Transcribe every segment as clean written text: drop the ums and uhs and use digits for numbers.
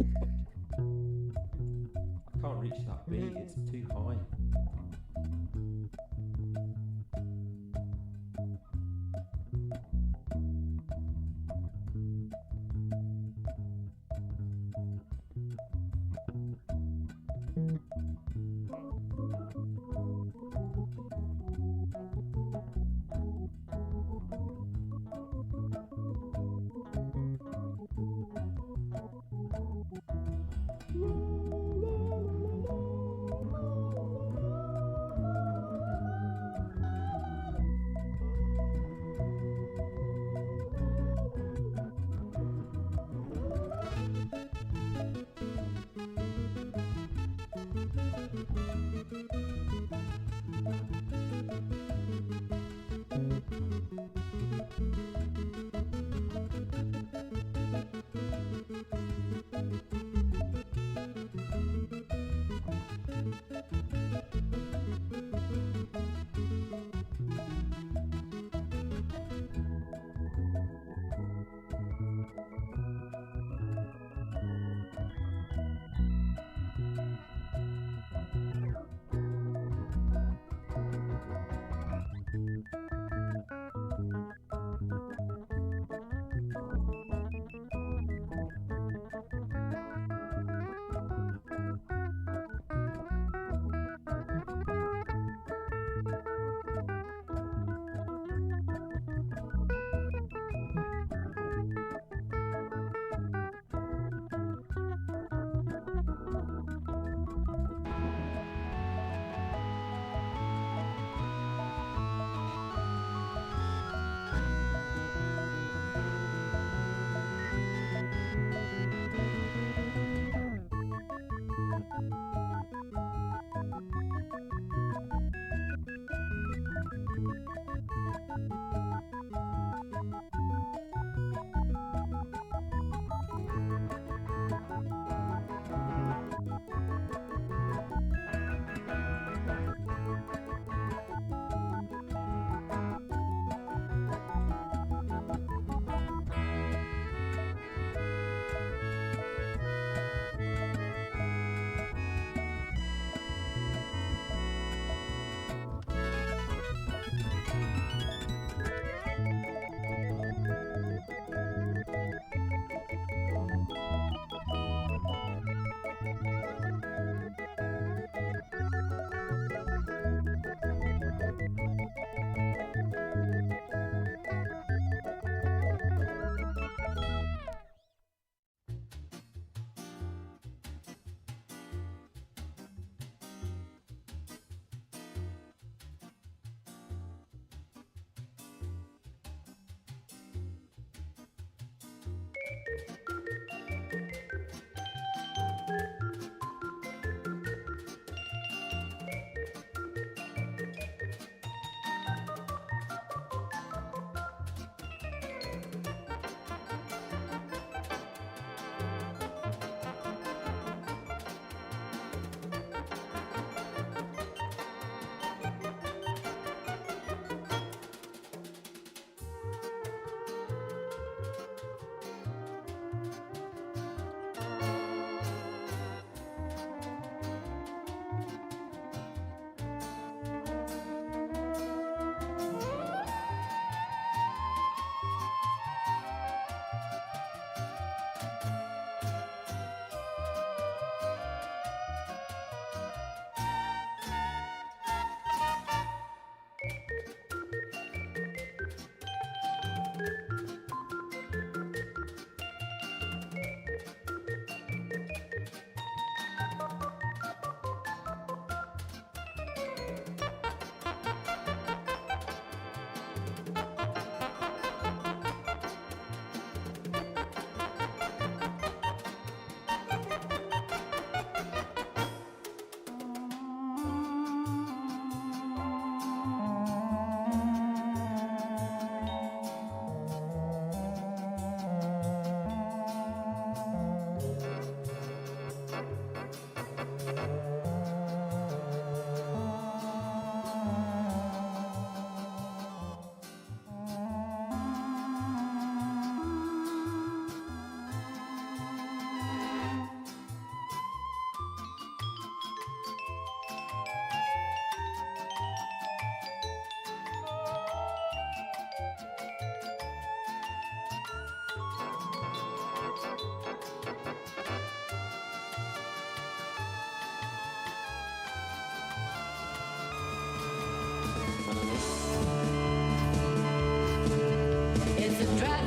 I can't reach that beat, it's too high.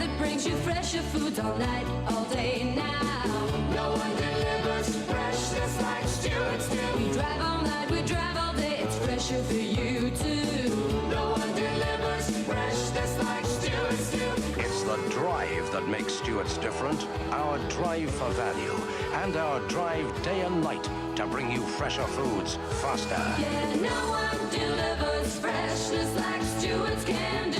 that brings you fresher foods all night, all day now. No one delivers freshness like Stuart's do. We drive all night, we drive all day, it's fresher for you too. No one delivers freshness like Stuart's do. It's the drive that makes Stewart's different. Our drive for value and our drive day and night to bring you fresher foods faster. Yeah, no one delivers freshness like Stuart's can do.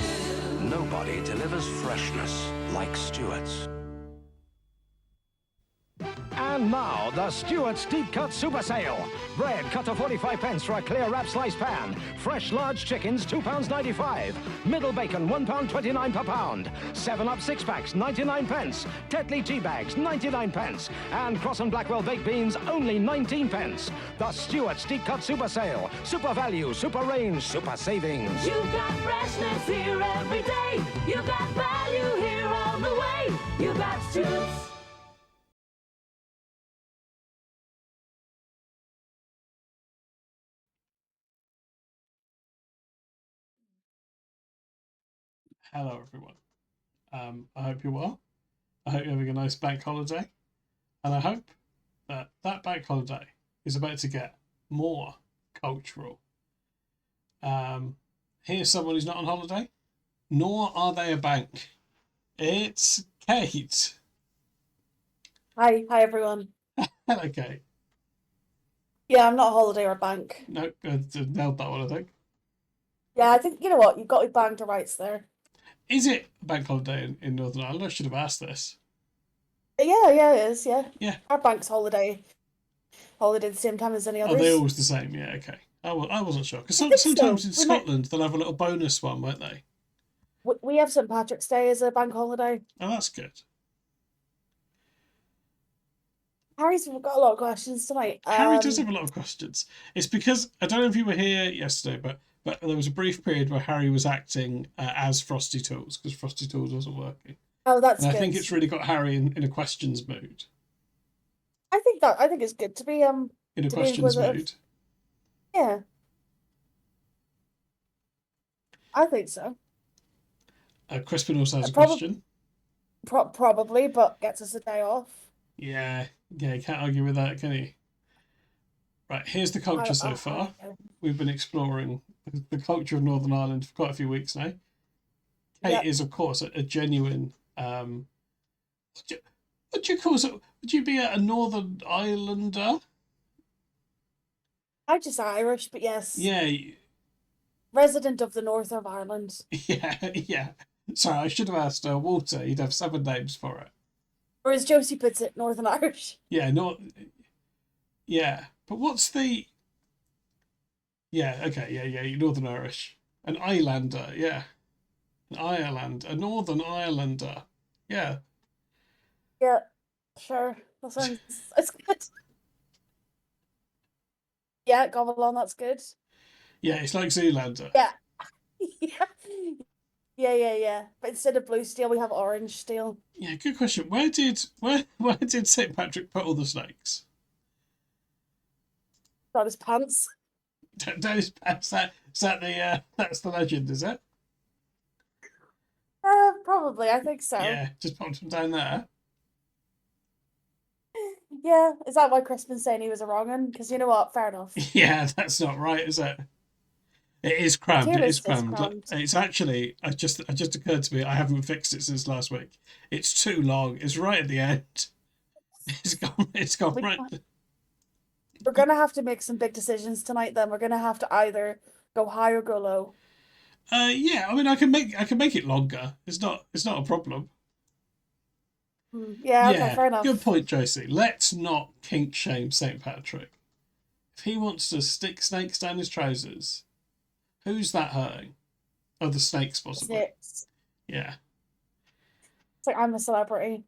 Nobody delivers freshness like Stewart's. And now, the Stewart's Deep Cut Super Sale. Bread cut to 45 pence for a clear wrap sliced pan. Fresh large chickens, £2.95. Middle bacon, £1.29 per pound. 7-Up 6-packs, 99 pence. Tetley tea bags, 99 pence. And Cross and Blackwell baked beans, only 19 pence. The Stewart's Deep Cut Super Sale. Super value, super range, super savings. You've got freshness here every day. You've got value here all the way. You've got Stuart's. Hello, everyone. I hope you're well. I hope you're having a nice bank holiday. And I hope that that bank holiday is about to get more cultural. Here's someone who's not on holiday, nor are they a bank. It's Cait. Hi everyone. Hello, Cait. Yeah, I'm not a holiday or a bank. No, nailed that one, I think. Yeah, I think, you know what, you've got to bang to rights there. Is it a bank holiday in Northern Ireland? I should have asked this. Yeah, it is, yeah. Yeah. Our bank's holiday the same time as any Oh, others. they're always the same. Yeah, okay. I wasn't sure. Because I think sometimes so. in Scotland, they'll have a little bonus one, won't they? We have St. Patrick's Day as a bank holiday. Oh, that's good. Harry's got a lot of questions tonight. Harry does have a lot of questions. It's because, I don't know if you were here yesterday, but there was a brief period where Harry was acting as Frosty Tools, because Frosty Tools wasn't working. Oh, that's and good. I think it's really got Harry in a questions mood. I think it's good to be In a to be questions inquisitive. mood. Yeah. I think so. Crispin also has a Prob- question. Probably, but gets us a day off. Yeah, you can't argue with that, can you? Right, here's the culture so far. We've been exploring the culture of Northern Ireland for quite a few weeks now. Cait is, of course, a genuine... what do you call it? Would you be a Northern Islander? I'm just Irish, but yes. Yeah. Resident of the north of Ireland. Yeah. Sorry, I should have asked Walter. He'd have 7 names for it. Or as Josie puts it, Northern Irish. Yeah, yeah. But what's the... Yeah, okay, yeah, you're Northern Irish. An Islander, yeah. A Northern Islander. Yeah. Yeah, sure. That sounds... That's good. Yeah, gobble on, that's good. Yeah, it's like Zoolander. Yeah. Yeah. But instead of blue steel, we have orange steel. Yeah, good question. Where did St. Patrick put all the snakes? Not his pants. That's the legend, is it? Probably, I think so. Yeah, just popped them down there. Yeah, is that why Crispin's saying he was a wrong one? Because you know what, fair enough. Yeah, that's not right, is it? It is crammed. Tier It is list is crammed. crammed. It's actually, it just occurred to me, I haven't fixed it since last week. It's too long. It's right at the end. It's gone right. We're going to have to make some big decisions tonight then. We're going to have to either go high or go low. Yeah, I mean, I can make it longer. It's not a problem. Yeah, okay, fair enough. Good point, Josie. Let's not kink shame St. Patrick. If he wants to stick snakes down his trousers, who's that hurting? Oh, the snakes, possibly. Yeah. It's like I'm a celebrity.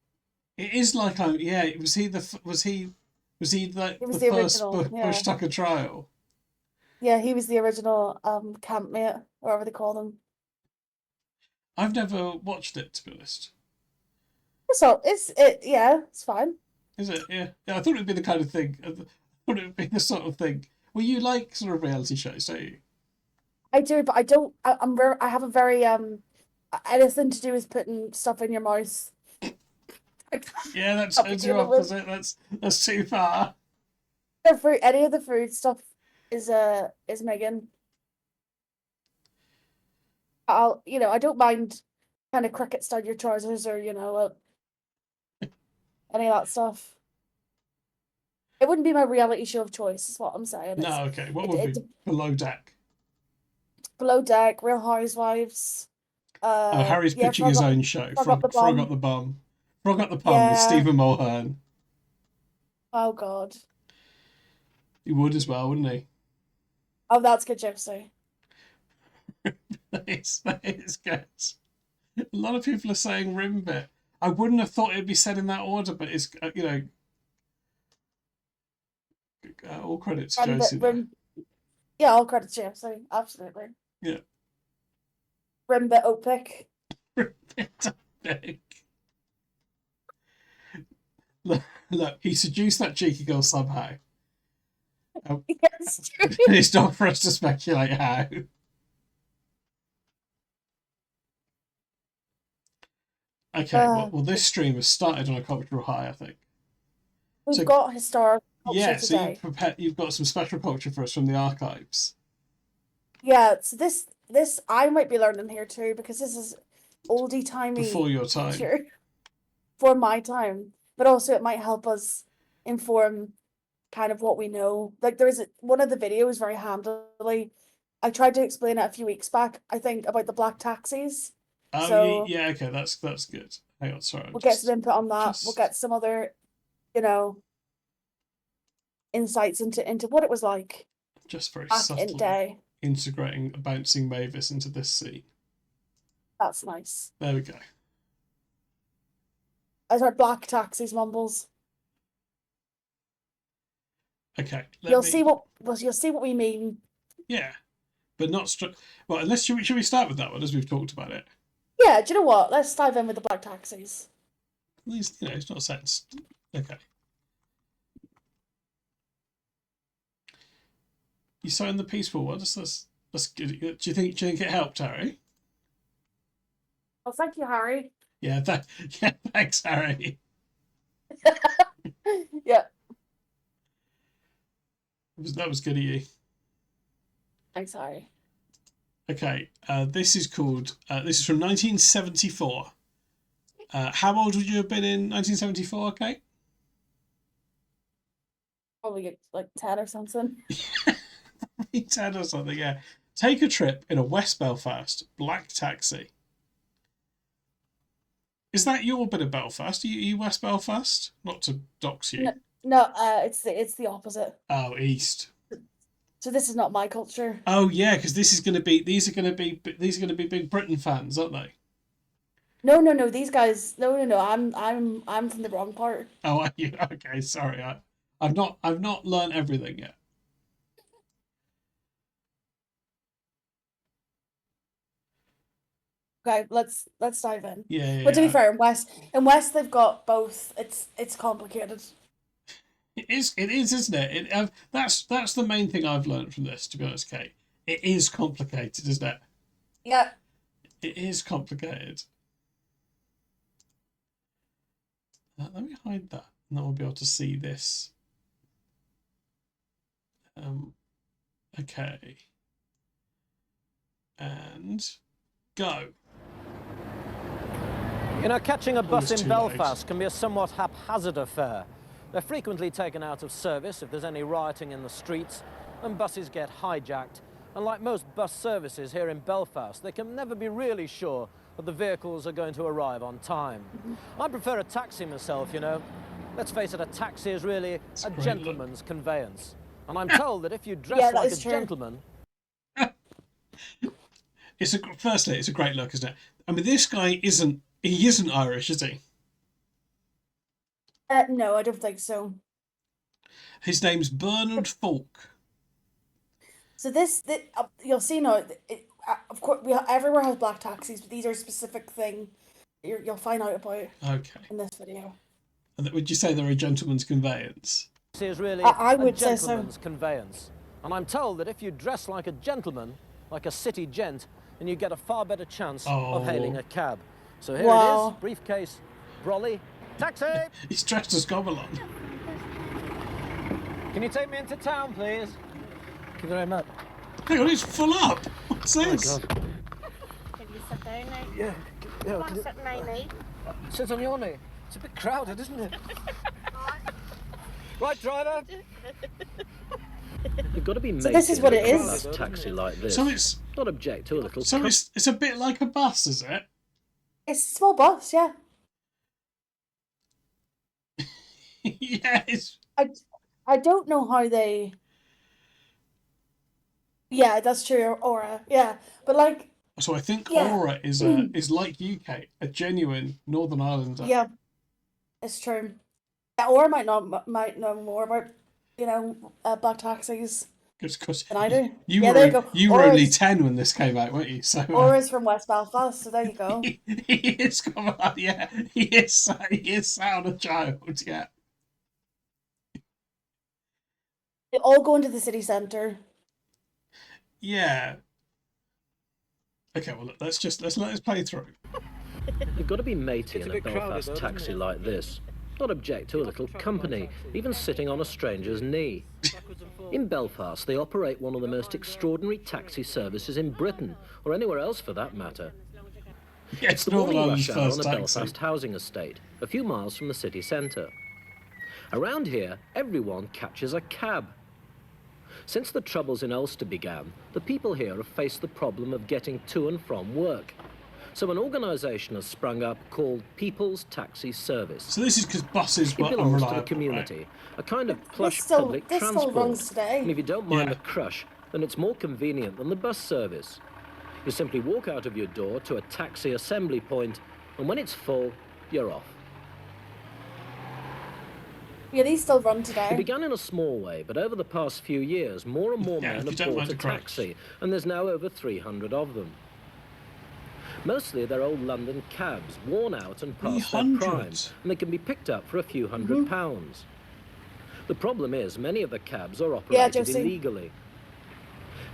It is like was he the the first original, Bush Tucker trial? Yeah, he was the original campmate, whatever they call them. I've never watched it, to be honest. So it's fine. Is it? Yeah. I thought it'd be the kind of thing. I thought it would be the sort of thing. Well, you like sort of reality shows, don't you? I do, but I don't. I have a very anything to do with putting stuff in your mouth. Yeah, that I'll be turns you dealing off, with- does it? That's too far. The fruit, any of the fruit stuff is Megan. I don't mind kind of crickets down your trousers or any of that stuff. It wouldn't be my reality show of choice, is what I'm saying. No, okay. What it- would it- be below deck? Below Deck, Real Housewives. Oh, Harry's Yeah, pitching his own show. Frog Up the Frog Bum. Up the Bum. Frog Up the Bum with Yeah. Stephen Mulhern. Oh God. He would as well, wouldn't he? Oh, that's good, Gypsy. That is good. A lot of people are saying Rimbit. I wouldn't have thought it'd be said in that order, but it's all credit to Josie there. Yeah, all credit to Gypsy. Absolutely. Yeah. Rimbit Opic. Rimbit Big. Look, he seduced that cheeky girl somehow. Yes, true. And it's not for us to speculate how. Okay, well, this stream has started on a cultural high, I think. We've So- got historic culture Yeah, so today. you've got some special culture for us from the archives. Yeah, so this I might be learning here too, because this is oldie timey Before your time. culture for my time, but also it might help us inform kind of what we know. Like one of the videos very handily. I tried to explain it a few weeks back, I think, about the black taxis. Oh, So- yeah, okay, that's good. Hang on, sorry. We'll get some input on that. We'll just- get some other, insights into what it was like just very back in subtly the day. integrating a bouncing Mavis into this scene. That's nice. There we go. As our black taxis mumbles. Okay, You'll see what we mean. Yeah, but not well. Unless should we start with that one as we've talked about it? Yeah, do you know what? Let's dive in with the black taxis. At least it's not sense. Okay. You saw in the peaceful one. That's good. Do you think it helped, Harry? Oh, thank you, Harry. Yeah, yeah. Thanks, Harry. Yeah, That was good of you. thanks, Harry. Okay, this is called. This is from 1974. How old would you have been in 1974, Kate? Probably like 10 or something. 10 or something, yeah. Take a trip in a West Belfast black taxi. Is that your bit of Belfast? Are you West Belfast? Not to dox you. No, it's the opposite. Oh, East. So this is not my culture. Oh yeah, because these are going to be Big Britain fans, aren't they? No. These guys. No. I'm from the wrong part. Oh, are you? Okay, sorry. I've not learned everything yet. Okay, let's dive in. Yeah. But to be fair, in West they've got both. It's complicated. It is, isn't it? That's the main thing I've learned from this, to be honest, Kate. It is complicated, isn't it? Yeah. It is complicated. Let me hide that, and then we'll be able to see this. Okay. And go. Catching a bus it's in too late. Belfast can be a somewhat haphazard affair. They're frequently taken out of service if there's any rioting in the streets, and buses get hijacked. And like most bus services here in Belfast, they can never be really sure that the vehicles are going to arrive on time. I prefer a taxi myself, Let's face it, a taxi is really a great gentleman's conveyance. And I'm told that if you dress that like a is true. gentleman, Firstly, it's a great look, isn't it? I mean, this guy isn't Irish, is he? No, I don't think so. His name's Bernard Falk. So you'll see now. Of course, everywhere has black taxis, but these are a specific thing you'll find out about Okay. in this video. And would you say they're a gentleman's conveyance? taxi is really I a would say so. gentleman's conveyance. And I'm told that if you dress like a gentleman, like a city gent, and you get a far better chance Oh. of hailing a cab. So here it Wow. is, briefcase, brolly, taxi! He's dressed as Gomelon. Can you take me into town, please? Thank you very much. Hang on, it's full up. What's this? God. Can you sit down now? Yeah, Come on, sit on my knee. sit on your knee. It's a bit crowded, isn't it? Right, driver. You've got to be So this is what it is. Taxi like this. So it's Not object to a little. so it's a bit like a bus, is it? It's a small bus, yeah. Yeah, it's I don't know how they. Yeah, that's true. Aura, yeah, but like, so I think Yeah. Aura is like UK, a genuine Northern Islander. yeah, it's true. Yeah, Aura might know more about, black taxis Because than I do. you Yeah, were there you go. you were only Aura's- 10 when this came out, weren't you? So Aura's from West Belfast, so there you go. he is yeah, he is sound a child, yeah. They all go into the city centre. Yeah. Okay, well let's let this play through. You've got to be matey It's in a a bit crowded, Belfast though, taxi isn't it? like this. Not object to a little company, even sitting on a stranger's knee. In Belfast, they operate one of the most extraordinary taxi services in Britain, or anywhere else for that matter. Yeah, It's it's the Northern morning Ireland's rush hour on first a taxi. Belfast housing estate, a few miles from the city centre. Around here, everyone catches a cab. Since the Troubles in Ulster began, the people here have faced the problem of getting to and from work. So an organisation has sprung up called People's Taxi Service. So this is because buses It were belongs unreliable, to the community, right? a kind of plush still- public this still transport. runs today. And if you don't mind Yeah. the crush, then it's more convenient than the bus service. You simply walk out of your door to a taxi assembly point, and when it's full, you're off. Yeah, these still run It today. began in a small way, but over the past few years, more and more Yeah, men if you have don't bought mind a the crush. taxi, and there's now over 300 of them. Mostly they're old London cabs, worn out and past their 300? prime, and they can be picked up for a few £100s. The problem is, many of the cabs are operated Josie. illegally.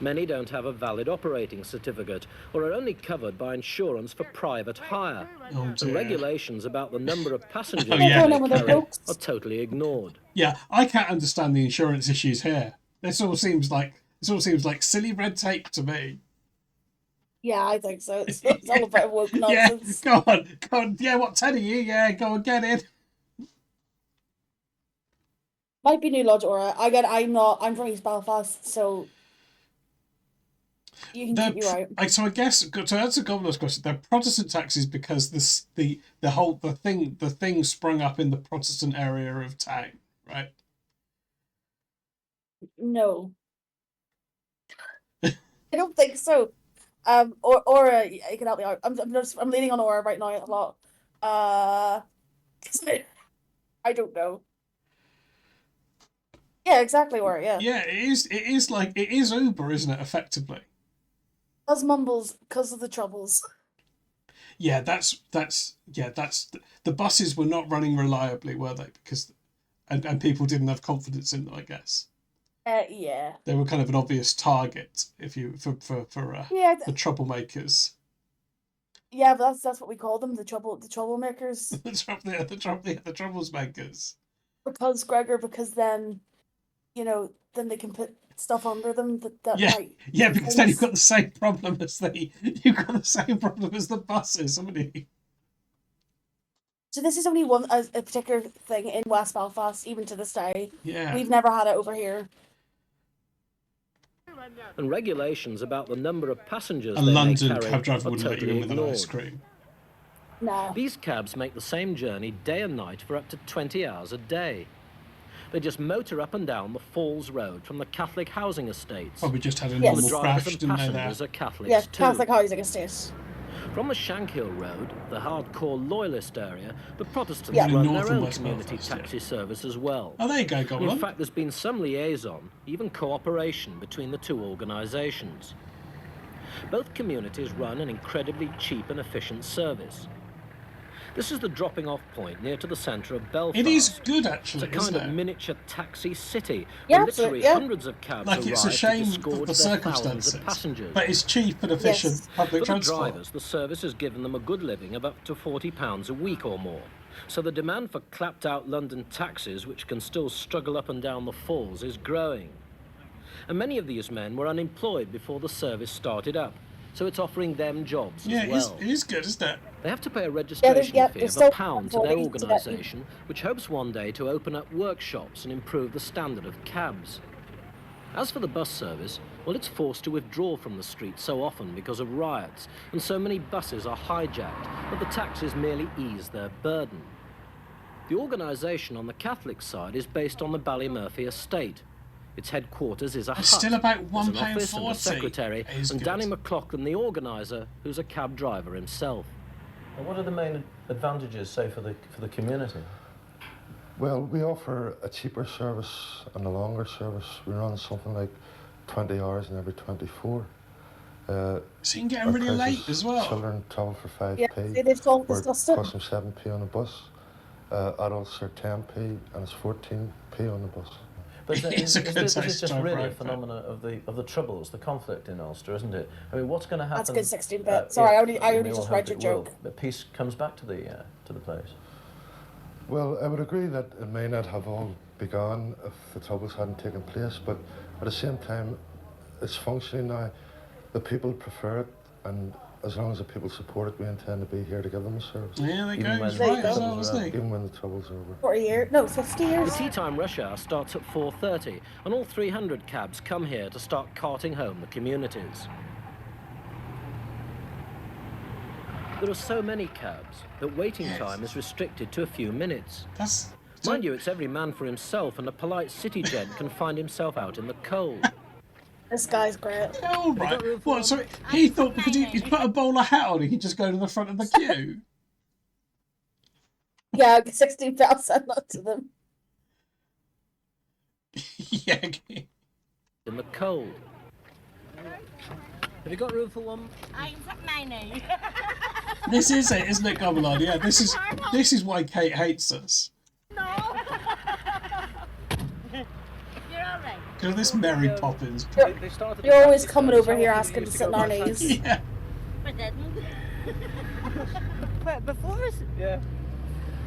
Many don't have a valid operating certificate, or are only covered by insurance for private hire. Oh And dear. regulations about the number of passengers Oh, yeah. they Going on with their carry boats. are totally ignored. Yeah, I can't understand the insurance issues here. This all seems like silly red tape to me. Yeah, I think so. It's all about woke Yeah, nonsense. go on. Yeah, what 10 are you? Yeah, go on, get in. Might be New Lodge Aura. I'm from East Belfast, so you can keep me right. So I guess to answer Governor's question, they're Protestant taxis because the thing sprung up in the Protestant area of town, right? No. I don't think so. Aura, you can help me out. I'm leaning on Aura right now a lot. 'Cause I don't know. Yeah, exactly, Aura, yeah. Yeah, it is Uber, isn't it? Effectively. Buzz mumbles because of the troubles. Yeah, that's the buses were not running reliably, were they? Because and people didn't have confidence in them, I guess. Yeah. They were kind of an obvious target if you for Yeah, the troublemakers. yeah, but that's what we call them, the troublemakers. the troublesmakers. Because then, then they can put stuff under them that Yeah, might yeah, do because then you've things. got the same problem as the buses, haven't you? So this is only a particular thing in West Belfast, even to this day. Yeah. We've never had it over here. And regulations about the number of passengers A they London may carry cab driver are wouldn't let you totally in with an ignored. ice cream. No. These cabs make the same journey day and night for up to 20 hours a day. They just motor up and down the Falls Road from the Catholic housing estates. Probably just had a Yes. The normal drivers crash, and didn't they? passengers There. are Catholics Yeah, too. Catholic housing estate. From the Shankill Road, the hardcore loyalist area, the Protestants Yeah. run North their and own West community Belfast, yeah. taxi service as well. Oh, there you go, In Goblin. fact, there's been some liaison, even cooperation between the two organisations. Both communities run an incredibly cheap and efficient service. This is the dropping off point near to the centre of Belfast. It is good, It's actually, a kind isn't of it? miniature taxi city. Yeah, where absolutely, literally yeah. hundreds of cabs Like, it's a arrive shame to of disgorge the their thousands circumstances, of passengers. but it's cheap and efficient Yes. public For the transport. drivers, the service has given them a good living of up to £40 a week or more. So the demand for clapped-out London taxis, which can still struggle up and down the falls, is growing. And many of these men were unemployed before the service started up, so it's offering them jobs Yeah, as well. it is good, isn't it? They have to pay a registration yeah, fee there's of still £1 to their employees to get- organisation, which hopes one day to open up workshops and improve the standard of cabs. As for the bus service, well, it's forced to withdraw from the street so often because of riots, and so many buses are hijacked that the taxis merely ease their burden. The organisation on the Catholic side is based on the Ballymurphy estate. Its headquarters is a hut. still about There's an £1.40. office and a secretary, It is and good. Danny McLaughlin, the organiser, who's a cab driver himself. And what are the main advantages, say, for the community? Well, we offer a cheaper service and a longer service. We run something like 20 hours in every 24. So you can get them Our really prices, late as well. Children travel for 5p. Yeah, see, they've all where it discussed it. costs them 7p on the bus. Adults are 10p and it's 14p on the bus. But It's a is good this size just drive really a right there. phenomenon of the Troubles, the conflict in Ulster, isn't it? I mean, what's going to happen? That's a good 16-bit. Sorry, I only we all just hope read your it will, joke. That peace comes back to the place. Well, I would agree that it may not have all begun if the Troubles hadn't taken place, but at the same time, it's functioning now. The people prefer it, and as long as the people support it, we intend to be here to give them a service, Yeah, there you Even go. when He's the right as Troubles well, are isn't he? even when the Troubles are over. 40 years? No, 50 The years. tea time rush hour starts at 4:30, and all 300 cabs come here to start carting home the communities. There are so many cabs that waiting time is restricted to a few minutes. That's... Mind you, it's every man for himself, and a polite city gent can find himself out in the cold. This guy's great. All right. What, so he thought because he's put a bowler hat on, he could just go to the front of the queue? Yeah, 16 bit, I'll send that to them. Yeah. In the cold. Have you got room for one? I'm mine. This is it, isn't it, Gomelon? Yeah, this is why Kate hates us. No. You're all right. Because of this Mary Poppins. They started You're the always taxi coming service. over How here often asking do to you sit used on our go by knees. taxi? Yeah. I didn't. But before us, Yeah.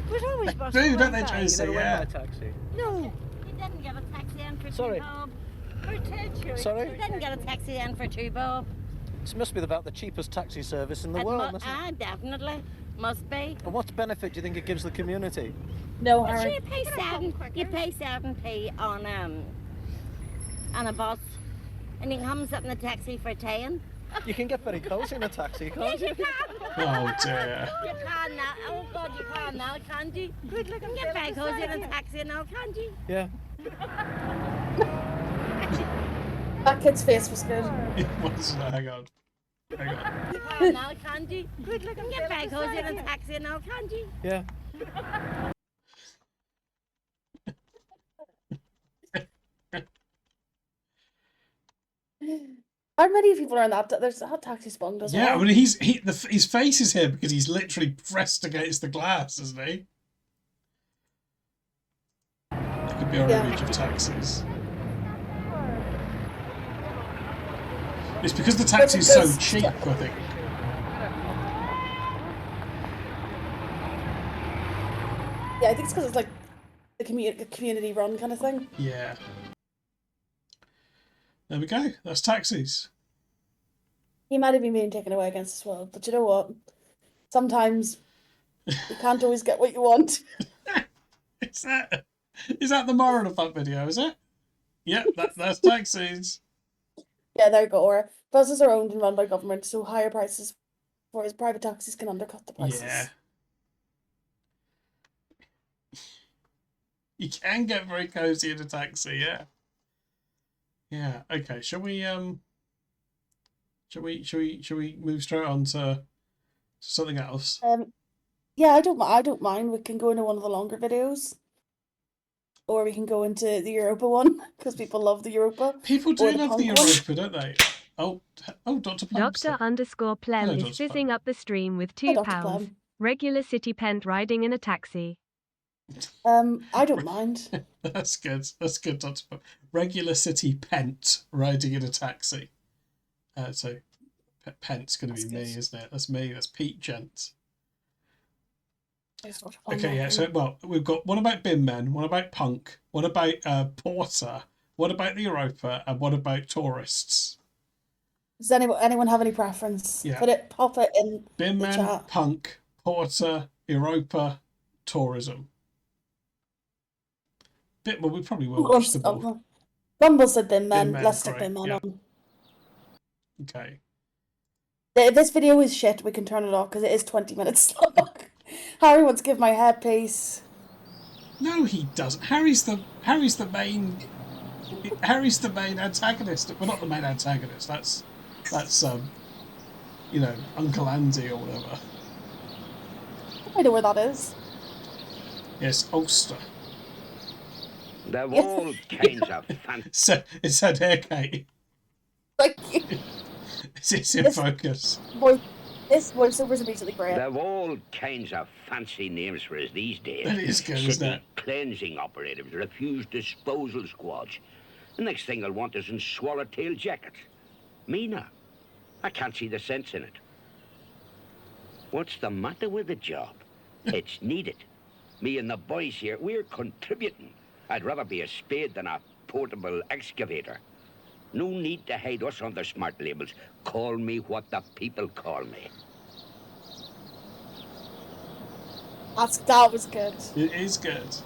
it was always bus. Do, don't they, Wednesday. Tracy? You never Yeah. went by taxi. No, You didn't get a taxi in for Sorry. two bob. For two. Sorry? You didn't get a taxi in for two bob. This must be about the cheapest taxi service in the It world, mu- mustn't it? definitely. Must be. And what benefit do you think it gives the community? No, Well, sure, Harry. you pay 7p on a bus, and you can come sit in the taxi for 10. You can get very cosy in a taxi, Yes, can't you you? can. Oh dear. You can now. Oh God, you can now, can't you? Good looking. Get very cozy in a taxi now, can't you? Yeah. That kid's face was good. It was. Hang on. Hang on. You can now, can't you? Good looking. Get very cozy in a taxi now, can't you? Yeah. How many people are in that? There's that taxi spun as Yeah, well. well, his face is here because he's literally pressed against the glass, isn't he? That could be our Yeah. image of taxis. It's because the taxi's so does- cheap, I think. Yeah, I think it's because it's like the community run kind of thing. Yeah. There we go. That's taxis. He might have been being taken away against his will, but you know what? Sometimes you can't always get what you want. Is that the moral of that video, is it? Yep, that's taxis. Yeah, there you go. Or buses are owned and run by government, so higher prices for his private taxis can undercut the prices. Yeah. You can get very cozy in a taxi, yeah. Yeah, okay. Shall we move straight on to something else? Yeah, I don't mind. We can go into one of the longer videos, or we can go into the Europa one because people love the Europa. People do or the love the punk one. Europa, don't they? Oh, Dr. Plum. Dr. _Plem Hello, is Dr. fizzing up the stream with Hi, Dr. £2. Plum. Regular city pent riding in a taxi. I don't mind. That's good. That's good. Regular city pent riding in a taxi. So pent's going to be me, isn't it? That's me. That's Pete Gent. Okay, yeah. So, well, we've got one about bin men, one about punk, one about porter, what about the Europa, and what about tourists? Does anyone have any preference? Yeah. Pop it in Bin the men, chat. punk, porter, Europa, tourism. Well, we probably will watch the ball. Rumble said bin men. Men, Let's stick great, bin men yeah. on. Okay. If this video is shit, we can turn it off because it is 20 minutes long. Harry wants to give my headpiece. No, he doesn't. Harry's the main antagonist. Well, not the main antagonist. That's you know, Uncle Andy or whatever. I know where that is. Yes, Ulster. They're all kinds of fancy. So it's that hair, Kate. Thank you. It's in focus. This voiceover's immediately great. They've all kinds of fancy names for us these days. That is good, isn't it? Cleansing operatives, refuse disposal squads. The next thing they'll want is in swallowtail jackets. Me now. I can't see the sense in it. What's the matter with the job? It's needed. Me and the boys here, we're contributing. I'd rather be a spade than a portable excavator. No need to hide us under smart labels. Call me what the people call me. That was good. It is good.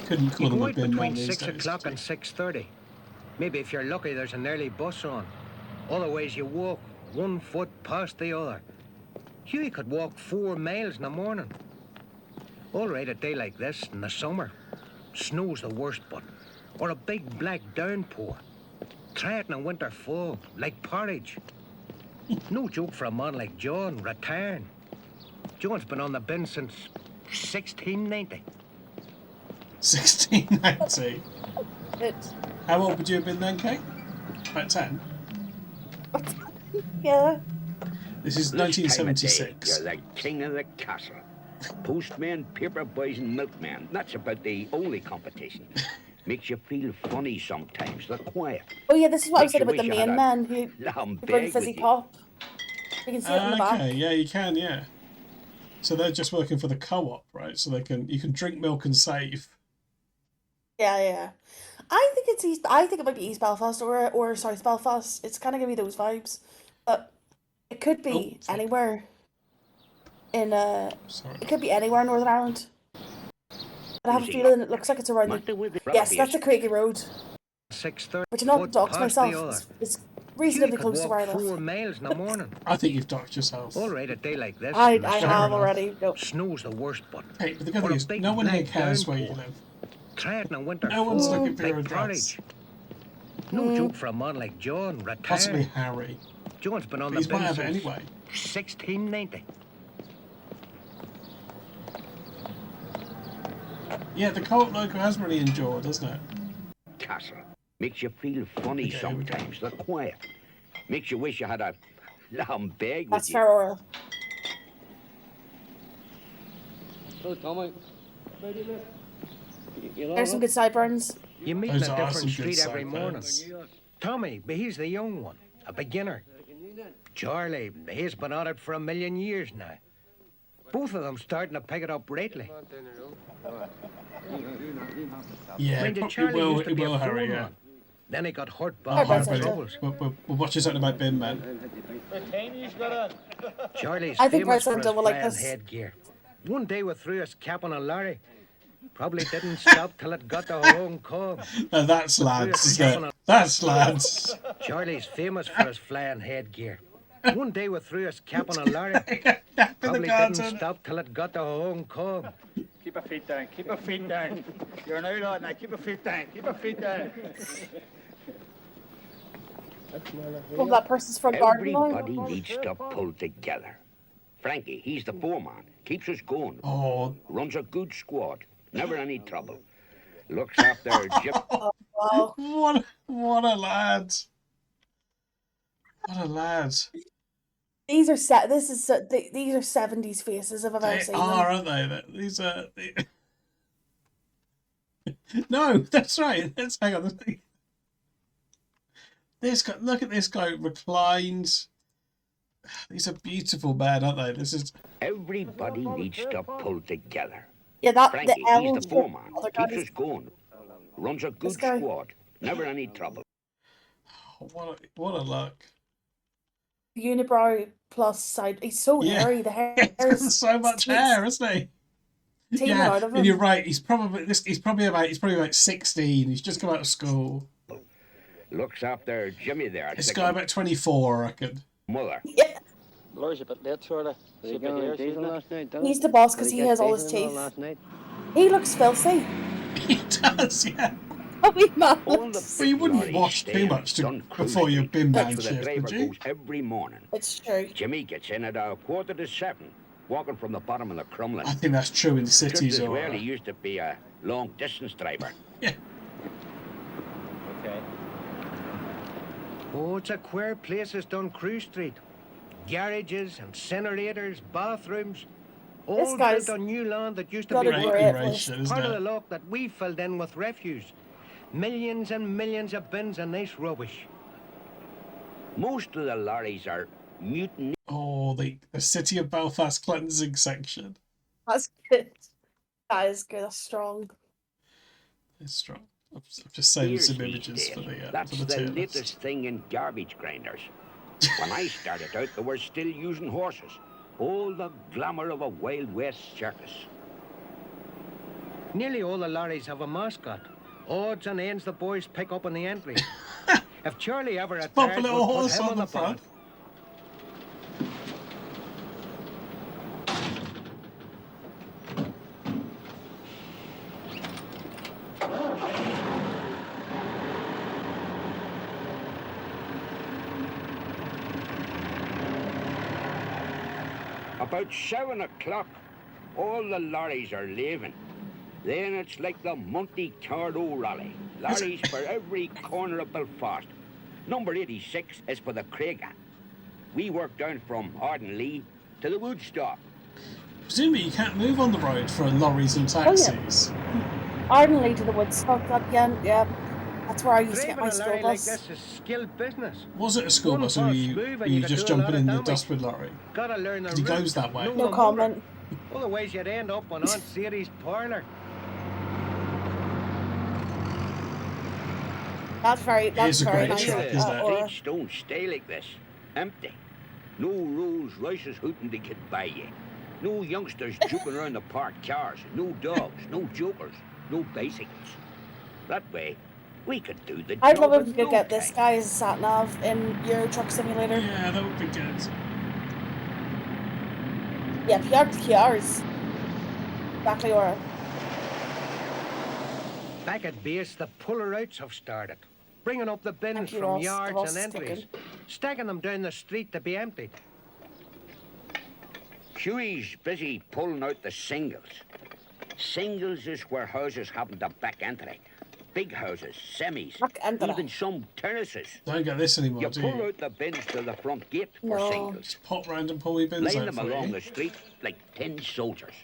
Couldn't call them a bin man these days. 6 o'clock and 6:30. Maybe if you're lucky, there's an early bus on. Otherwise, you walk 1 foot past the other. You could walk 4 miles in the morning. All right, a day like this in the summer. Snow's the worst, but or a big black downpour. Try it in a winter fog, like porridge. No joke for a man like John, retiring. John's been on the bin since 1690. 1690? How old would you have been then, Kate? About 10? Yeah. This is This time of day, 1976. You're the king of the castle. Postmen, paper boys and milkmen. That's about the only competition. Makes you feel funny sometimes, the quiet. Oh yeah, this is what I was Makes saying you about the wish you had main a man who lambeg bring with fizzy you. pop. You can see it in the back. Okay, yeah, you can, yeah. So they're just working for the co-op, right? So you can drink milk and save. Yeah. I think it might be East Belfast or South Belfast. It's kind of giving me those vibes, but it could be anywhere in it could be anywhere in Northern Ireland. But I have a feeling it looks like it's around the... Yes, that's the Craigie Road. 6:30. Which, not docked myself, it's reasonably close to where I live. 4 miles in the morning. I think you've docked yourself. All right, a day like this. I in the summer, have already. No. Snow's the worst, but Hey, but the good or thing a is, big no one here black cares where you downpour. live. Try it in a winter No one's fog, looking for your like address. porridge. No joke for a man like John, retiring. Possibly Harry. John's been on But the he's might bin have it since anyway. 1690. Yeah, the co-op logo has really endured, doesn't it? Castle. Makes you feel funny Okay, here we go. sometimes, the quiet. Makes you wish you had a lambeg with That's you. fair oil. So, Tommy, There's some good sideburns. You meet Those in a are different some good street every morning. sideburns. Tommy, but he's the young one, a beginner. Charlie, he's been at it for 1,000,000 years now. Both of them starting to pick it up lately. Yeah, Mind you, it Charlie will, used to it be a will, Harry, phone yeah. man. Then he got hurt Oh, by hi, That's buddy. troubles. We'll watch you something about bin men. Charlie's I think famous for President his will like flying this. headgear. One day we threw his cap on a lorry. Probably didn't stop till it got to Hong Kong. Now that's lads, isn't it? That's lads. Charlie's famous for his flying headgear. One day we threw his cap on a lorry. Probably didn't garden. stop till it got to Hong Kong. keep your feet down, keep your feet down. You're an outlaw now, keep your feet down, keep your feet down. Well, that person's from Garden. Everybody needs to pull together. Frankie, he's the foreman. Keeps us going. Oh, Runs a good squad. Never any trouble. Looks after Wow. what a lad. What a lad. These are set. This is these are 70s faces if I've ever They seen are, them. aren't they? These are. No, that's right. Let's hang on. This guy, look at this guy reclined. These are beautiful men, aren't they? This is. Everybody needs to pull together. Yeah, that Frankie, the he's elves. the foreman. Other guy Keeps is- us going. Runs a good This guy- squad. Never any trouble. What a look. Unibrow plus side. He's so Yeah. hairy. The hair He's got is so much hair, isn't he? teeming out of him. And you're right. He's probably about 16. He's just come out of school. Looks after Jimmy there. This guy about 24, I reckon. Mother. Yeah. Laura's a bit late, sort of. Did you go on diesel last night? He's the boss because he has all his teeth. He looks filthy. He does, yeah. Probably mad. But you wouldn't wash too much before your bin man The shift, driver would you? goes every morning. It's true. Jimmy gets in at 7:15, walking from the bottom of the Crumlin. I think that's true in the cities. Just as Or well, he used to be a long-distance driver. Yeah. Okay. Oh, it's a queer place, is Duncrew Street. Garages, incinerators, bathrooms. All guy's built on new land that used to got be a great list. Isn't part of it? the lock that we filled in with refuse. Millions and millions of bins of nice rubbish. Most of the lorries are mutiny. Oh, the city of Belfast cleansing section. That's good. That is good. That's strong. It's strong. I've just saved Here's some these images for days. the That's for the the tier list. latest thing in garbage grinders. When I started out, they were still using horses. All the glamour of a Wild West circus. Nearly all the lorries have a mascot. Odds and ends the boys pick up on the entry. If Charlie ever Pop a retired, little we'll put horse him on the board. front. About 7 o'clock, all the lorries are leaving. Then it's like the Monte Carlo rally. Lorries for every corner of Belfast. Number 86 is for the Craiga. We work down from Ardenlea to the Woodstock. Presumably you can't move on the road for lorries and taxis. Ardenley to the Woodstock. Yeah. That's where I used to get Driving my a school lorry like bus. this is skilled business. Was it a school bus or were you just jumping in the dustbin lorry? Gotta learn the He goes route. that way. No comment. Otherwise, you'd end up on Aunt Sadie's parlour. That's very Here's a great nice. track, isn't it? Aura. Streets don't stay like this. Empty. No Rolls Royces hooting to get by you. No youngsters juking around the parked cars. No dogs. No jokers. No bicycles. That way, we could do the I'd job love if in we could no get this time. guy as a sat nav in Euro Truck Simulator. Yeah, that would be good. Yeah, PRs. Exactly, Aura. Back at base, the puller outs have started. Bringing up the bins Thank you, from Ross. The yards Ross and is entries. ticking. Stacking them down the street to be emptied. Huey's busy pulling out the singles. Singles is where houses happen to back entry. Big houses, semis, Back entry. even some terraces. Don't get this anymore, You do pull you? out the bins to the front gate for No. singles. Just pop round and pull your bins Line out them for along you. the street like 10 soldiers.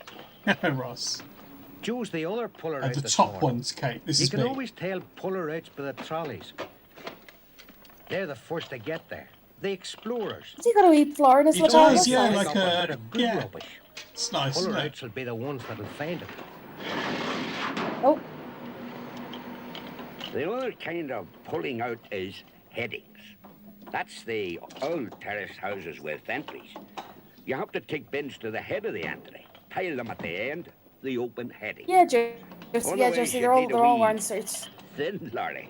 Ross. Choose the other puller And out the this top morning. ones, Kate. This You is can me. always tell puller outs by the trolleys. They're the first to get there. The explorers. Has he got a wee flower in his He lapel? does, yeah, That's like nice. Pick up a- bit of good yeah. rubbish. It's nice, Puller isn't it? outs will be the ones that'll find it. Oh, The other kind of pulling out is headings. That's the old terrace houses with entries. You have to take bins to the head of the entry, pile them at the end, the open heading. yeah, Josie. Yeah, Otherwise, Josie. you They're all need a wee wearing suits. Thin lorry.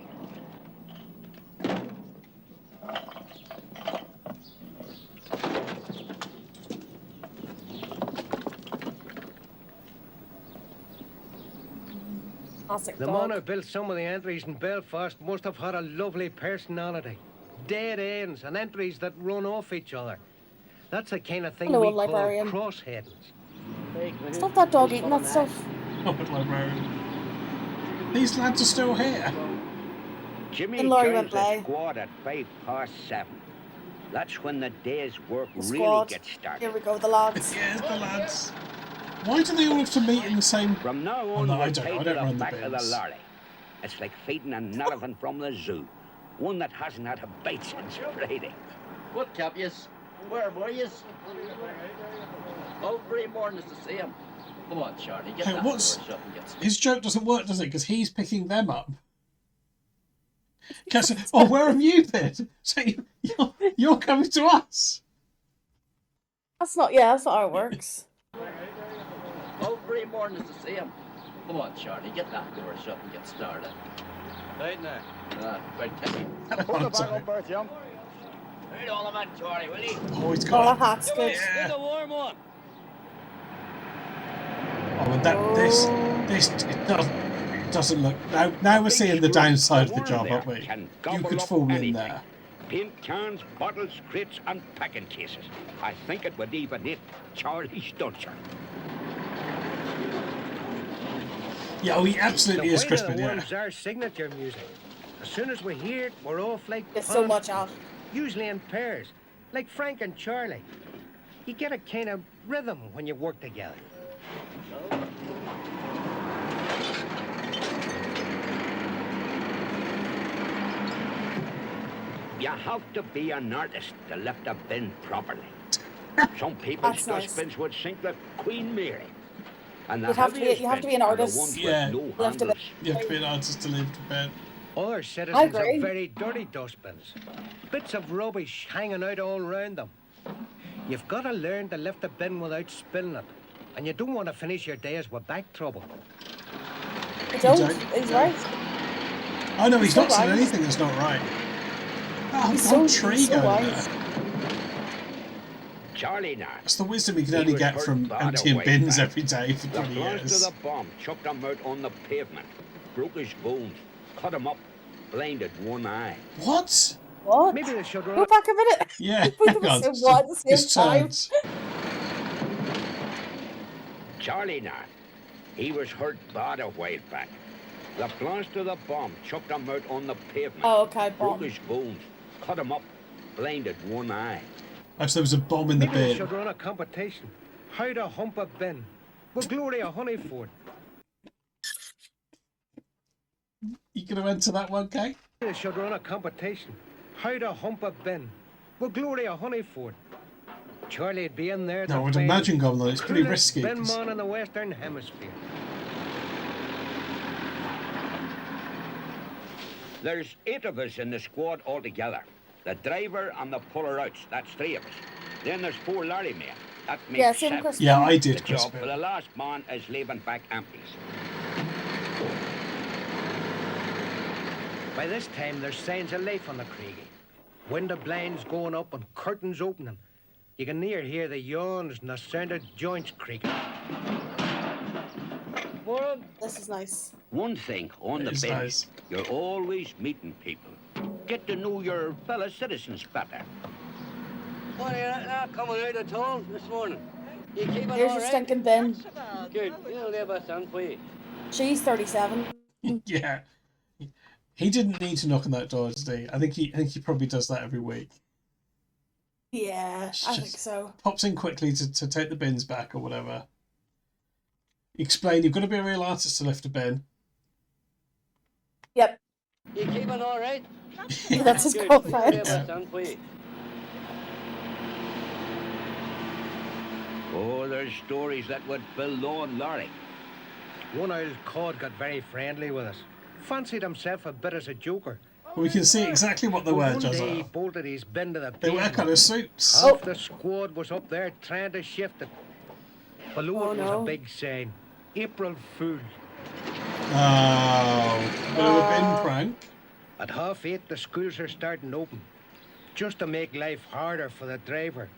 Classic The dog. man who built some of the entries in Belfast must have had a lovely personality. Dead ends and entries that run off each other. That's the kind of thing Hello, we call librarian. cross-headings. Stop that dog eating that stuff. Oh, but librarian. These lads are still here. Jimmy And Laurie joins went the by. squad at 7:05. That's when the day's work The really squad. gets started. Here we go, the lads. Yes, the lads. Why do they all have to meet in the same... From now Oh, on, no, we're I don't know. tied I to don't the run the back of the bins. lorry. It's like feeding an elephant from the zoo. One that hasn't had a bite since Friday. What kept yous? Where were yous? Oh, 3 mornings to see him. Come on, Charlie, get Hey, that what's... door shut and get started. His joke doesn't work, does it? Because he's picking them up. Guess, oh, where have you been? So you're coming to us. That's not how it works. Oh, 3 mornings to see him. Come on, Charlie, get that door shut and get started. Right now. Right, take it. Put the bag on birth, young. Read all of that, Charlie, will you? Oh, he's Oh, got that hat's good. Get the warm one. Oh, and that this it doesn't look. Now we're seeing the downside of the job, aren't we? You could fall in there. Paint cans, bottles, crates, and packing cases. I think it would even hit Charlie Stutcher. Yeah, oh, he absolutely is, The Crispin. way Yeah. that warms our signature music. As soon as we hear it, we're off like There's so pumped, much out. usually in pairs, like Frank and Charlie. You get a kind of rhythm when you work together. You have to be an artist to lift a bin properly. Some people's That's nice. dustbins would sink like Queen Mary. And the You have to heaviest be an bins are artist. the ones with Yeah. no Lift a bin. handles. You have to be an artist to live to bed. Other citizens agree. have very dirty dustbins. Bits of rubbish hanging out all round them. You've got to learn to lift a bin without spilling it. And you don't want to finish your days with back trouble. I don't. don't. He's right. Oh no, he's so not said wise. anything that's not right. Oh, He's the whole so- tree he's so going wise. there. Charlie now. That's the wisdom you can He only was get hurt from bad emptying away bins back. every day for The 20 blast years. of the bomb chucked him out on the pavement, broke his bones, cut him up, blinded one eye. What? What? Maybe they should Go run back a minute. Yeah, Both of hang us on. said what at the same It's time. turned. Charlie now. He was hurt bad a while back. The blast of the bomb chucked him out on the pavement, Oh, okay, broke bomb. his bones, cut him up, blinded one eye. Oh, so there was a bomb in the Maybe they bin. should run a competition. How to hump a bin. With Gloria Honeyford. You gonna enter that one, Kate? They should run a competition. How to hump a bin. With Gloria Honeyford. Charlie'd be in there. No, I to would find imagine going on. It's pretty coolest risky. bin 'Cause man in the Western Hemisphere. There's 8 of us in the squad altogether. The driver and the puller outs, that's 3 of us. Then there's 4 lorry men. That makes Yeah, same 7. Crispin. Yeah, I did, The job Crispin. for the last man is leaving back empties. By this time, there's signs of life on the Craigie. Window blinds going up and curtains opening. You can near hear the yawns and the sound of joints creaking. This is nice. One thing on the It's bin, nice. you're always meeting people. Get to know your fellow citizens better. What are you not coming out of town this morning? You keep it Here's all your right? stinking bin. Good. We'll leave us on for you. She's 37. Yeah. He didn't need to knock on that door, did he? I think he probably does that every week. Yeah, I think Just so. Pops in quickly to take the bins back or whatever. Explain, you've got to be a real artist to lift a bin. Yep. You keep it all right? That's his Good. girlfriend. We'll leave us on for you. Oh, there's stories that would fill Lord Larry. One old cod got very friendly with us. Fancied himself a bit as a joker. We can see exactly what they But wear, one day he Jazza. bolted his bin to the They wear pavement. kind of suits. Half the squad was up there trying to shift it. Below Oh, it was no. a big sign. April Fool. Oh, bit of a bin prank. At 8:30 the schools are starting open. Just to make life harder for the driver.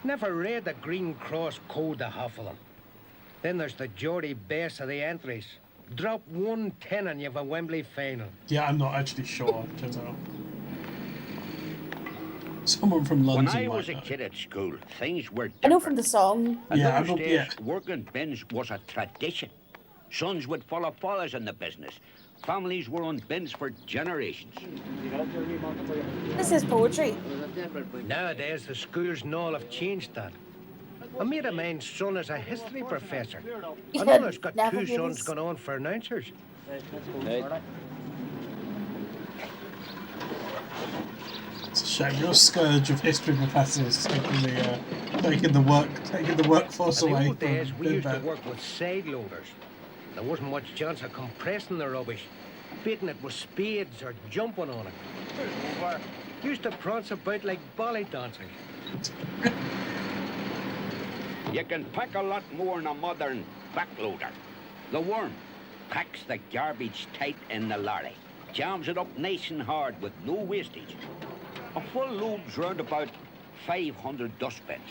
Never read the Green Cross code, the half of them. Then there's the Geordie base of the entries. Drop 110 and you've a Wembley final. Yeah, I'm not actually sure, Jazza. Someone from When London I might was a know. kid at school, things were different. I know from the song. In Yeah, I those know- days, yeah. working bins was a tradition. Sons would follow fathers in the business. Families were on bins for generations. This is poetry. Nowadays, the schools and all have changed that. A mate of mine's son is a history professor. Another's got two sons going on for announcers. It's a shame. You're a scourge of history professors taking the workforce In the away old days, from we used to Bidban. work with side loaders. There wasn't much chance of compressing the rubbish, beating it with spades or jumping on it. Used to prance about like ballet dancers. You can pack a lot more in a modern backloader. The worm packs the garbage tight in the lorry, jams it up nice and hard with no wastage. A full load's round about 500 dustbins.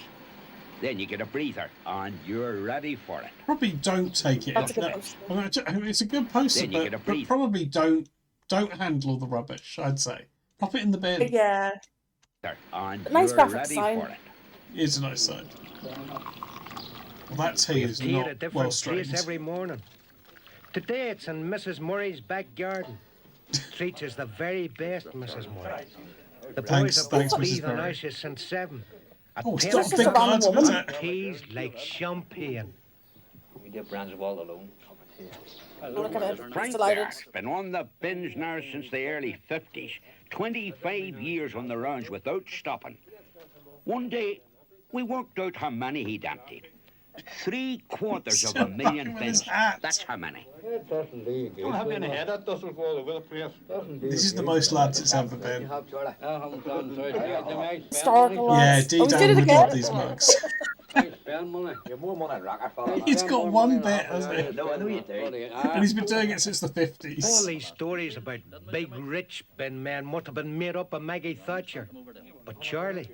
Then you get a breather and you're ready for it. Probably don't take it. That's a good No, poster. I mean, it's a good poster, Then you get a but breather. probably don't handle the rubbish. I'd say pop it in the bin. Yeah. And Nice you're graphic ready design. for it. It's a nice sign. Well, that tea is Tea at a not different well place strained. every morning. Today it's in Mrs. Murray's back garden. Treats us the very best, Mrs. Murray. The boys have Thanks, been Mrs. breathing Murray. out since 7. Oh, it's At not a 10 big o'clock, garden, is it? tea's like champagne. We did branch of all alone. Look at it. Frank It's delighted. there's been on the bins now since the early 50s. 25 years on the rounds without stopping. One day, we worked out how many he'd emptied. 750,000 bins. That's how many. Don't have any head, that doesn't fall over the place. This is the most lads it's ever been. Historical Yeah, lads. D Oh, we did Dan it would again. love these mugs. Spend money. You're more money rocker fella. He's got one bit, hasn't he? No, I know you do. And he's been doing it since the All 50s. these stories about big rich bin men must have been made up by Maggie Thatcher. But Charlie,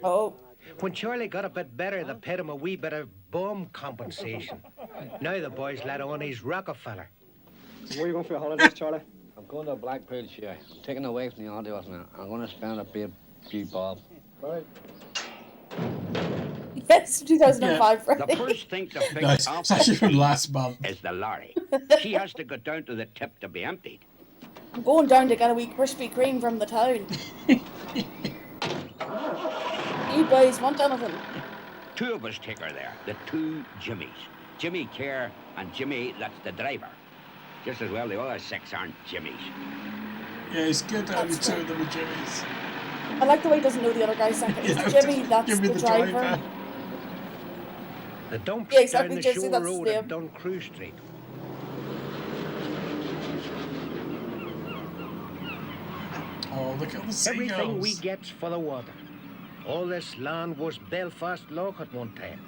when Charlie got a bit better, they paid him a wee bit of bomb compensation. Now the boys let on he's Rockefeller. Where are you going for your holidays, Charlie? I'm going to Blackpool, sure. I'm taking away from the holidays now. I'm going to spend a few bob. Right. Yes, 2005, The Freddie. first thing to pick No, it's up actually from last month. is the lorry. She has to go down to the tip to be emptied. I'm going down to get a wee Krispy Kreme from the town. You boys want anything? Two of us take her there, the two Jimmies. Jimmy Kerr and Jimmy, that's the driver. Just as well the other 6 aren't Jimmies. Yeah, it's good having two of them with Jimmys. I like the way he doesn't know the other guy's second. It's Yeah, Jimmy, that's give me the the driver. driver. The dump's Yeah, exactly, down the Jesse, shore that's his road name. at Duncrew Street. Oh, look at the seagulls. Everything we get's for the water. All this land was Belfast Loch at one time.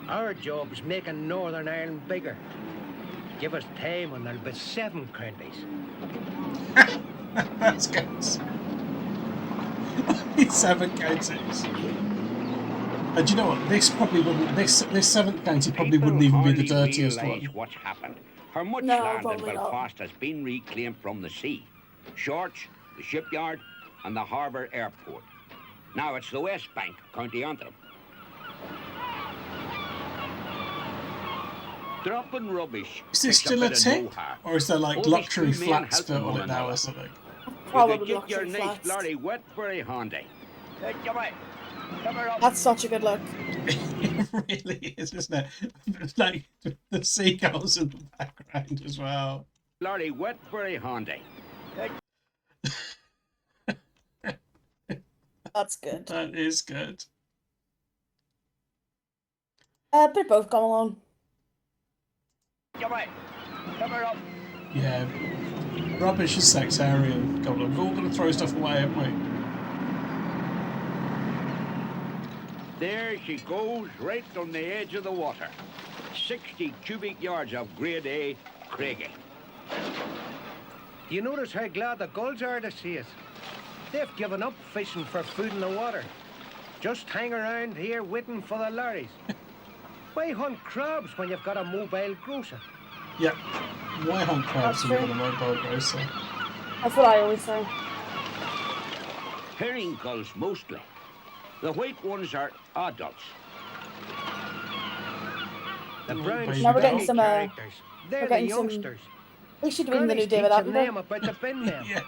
Our job's making Northern Ireland bigger. Give us time and there'll be 7 counties. That's good. It's 7 counties. And do you know what? This probably wouldn't. This 7th county probably wouldn't even be the Hardly dirtiest realise one. what's happened. How much No, land in probably not. Belfast has been reclaimed from the sea? Shorts, the shipyard, and the harbour airport. Now it's the West Bank, County Antrim. Dropping rubbish. Is this takes still a bit of tip? know-how. Or is there like Only luxury 2 men flats helping built on one it now another. or something? Probably You could get your luxury nice flats. lorry wet very handy. Hey, come on. Come here up. That's such a good look. It really is, isn't it? Like the seagulls in the background as well. Lorry wet very handy. Hey, That's good. That is good. Bit both come along. come on. Come here up. Yeah. Rubbish is sectarian. God, we're all going to throw stuff away, haven't we? There she goes, right on the edge of the water. 60 cubic yards of grade A Craigie. You notice how glad the gulls are to see us? They've given up fishing for food in the water. Just hang around here waiting for the lorries. Why hunt crabs when you've got a mobile grocer? Yeah. Why hunt crabs That's when true. you've got a mobile grocer? That's what I always say. Herring gulls mostly. The white ones are adults. The brown Now we're getting speckled some, characters. we're They're the getting some- youngsters. We should win the new Granny's David teaching them Attenborough. about the bin men. Yeah.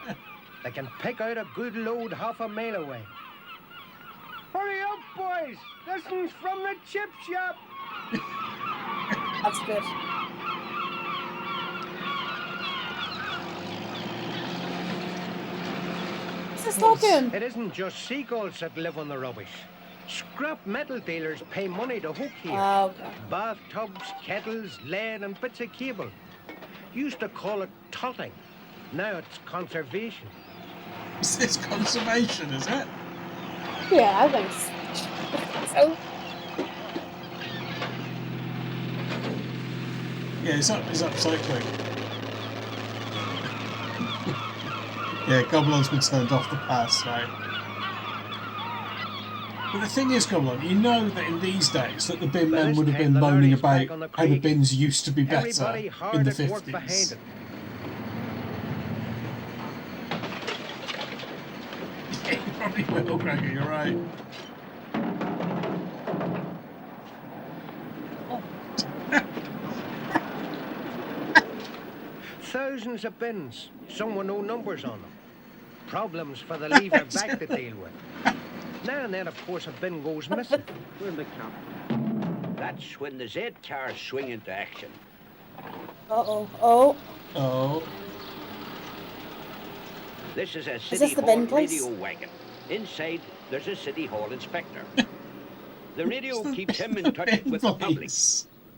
They can pick out a good load half a mile away. Hurry up, boys! This one's from the chip shop. That's good. What's this talking? It isn't just seagulls that live on the rubbish. Scrap metal dealers pay money to hook here. Oh, okay. Bathtubs, kettles, lead and bits of cable. Used to call it totting. Now it's conservation. Is this conservation, is it? Yeah, I think so. Yeah, it's upcycling. Yeah, Goblon's been turned off the pass, right? But the thing is, Goblin, you know that in these days that the bin men would have been moaning about how the bins used to be better in the 50s. Yeah, you probably will, Gregor, you're right. Thousands of bins, some with no numbers on them. Problems for the lever back to deal with. Now and then, of course, a bin goes missing. Where's the camp? That's when the Z cars swing into action. Uh-oh. Oh. Oh. This is a this City the Hall bin place? radio wagon. Inside, there's a City Hall inspector. The radio keeps him in touch with the public.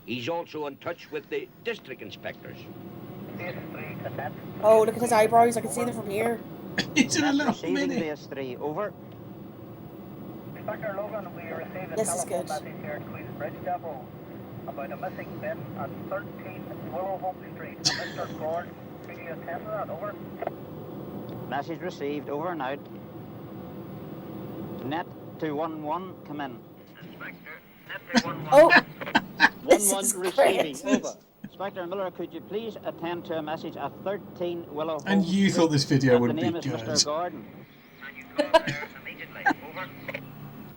He's also in touch with the district inspectors. Oh, look at his eyebrows. I can see them from here. He's in a little mini. Base 3, over. Inspector Logan, we received a This is telephone good. message here at Queen's Bridge Depot about a missing bin at 13 Willowhope Street. Mr. Gord, can you attend to that? Over. Message received, over and out. Net 211, come in. Inspector, net 211. Oh. This 11 is receiving, great. over. Inspector Miller, could you please attend to a message at 13 Willowhope And you Street? thought this video And would the be name is good. Mr. Gordon. Can you go there immediately? Over.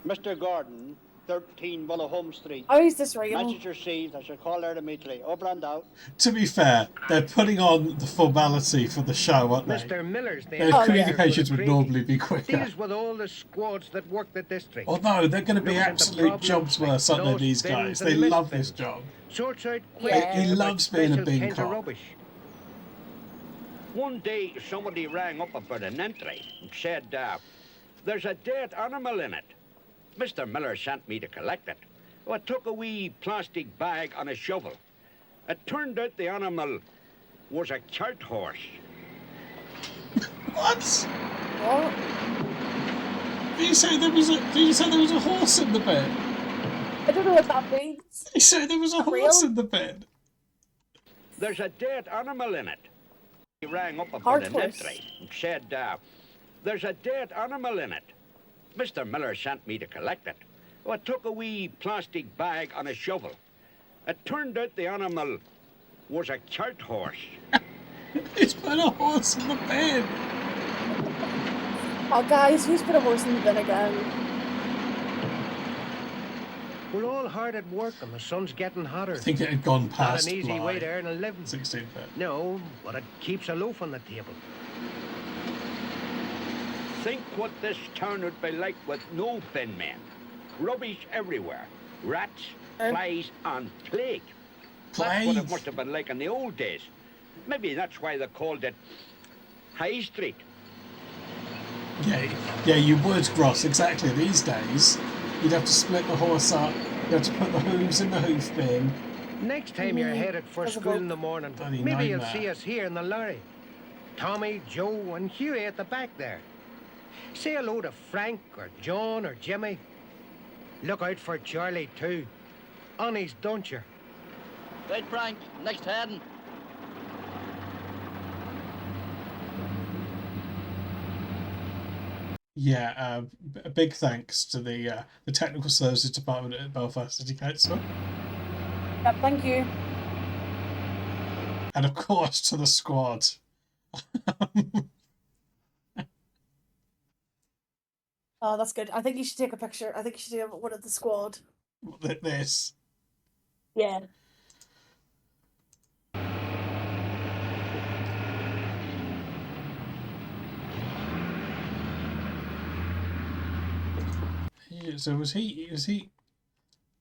Mr. Gordon, 13 Willowholme Street. How is this real? Message received. I shall call there immediately. Over and out. To be fair, they're putting on the formality for the show, aren't they? Mr. Miller's the Their inspector communications for the would normally be quicker. Deals with all the squads that work the district. Although they're going to be Looks into absolute problems, jobs worse, aren't they, knows these bins guys? and They missed love this bins. job. Sorts out Yeah. He loves being a special bin kinds of cop. rubbish. One day, somebody rang up about an entry and said, there's a dead animal in it. Mr. Miller sent me to collect it. I took a wee plastic bag and a shovel. It turned out the animal was a cart horse. What? What? Did you say there was a horse in the bin? I don't know what that means. You said there was a Real? horse in the bin. There's a dead animal in it. He rang up about Cart an horse. entry and said, there's a dead animal in it. Mr. Miller sent me to collect it. I took a wee plastic bag and a shovel. It turned out the animal was a cart horse. He's put a horse in the bin. Oh, guys, who's put a horse in the bin again? We're all hard at work and the sun's getting hotter. I think it had gone Not past an easy Bly. way to earn a living. 16 bit. No, but it keeps a loaf on the table. Think what this town would be like with no bin men. Rubbish everywhere. Rats, flies, and plague. That's what Plague? it must have been like in the old days. Maybe that's why they called it High Street. Yeah, you would, Gross, exactly. These days, you'd have to split the horse up, you'd have to put the hooves in the hoof bin. Next time you're headed for school in the morning, Bloody maybe you'll nightmare. see us here in the lorry. Tommy, Joe, and Huey at the back there. Say hello to Frank or John or Jimmy. Look out for Charlie too. Honest, don't you? Right, Frank, next heading. Yeah, a big thanks to the technical services department at Belfast City Council, Yep, thank you. and of course to the squad. Oh, that's good. I think you should take a picture. I think you should do one of the squad. This. Yeah. So was he?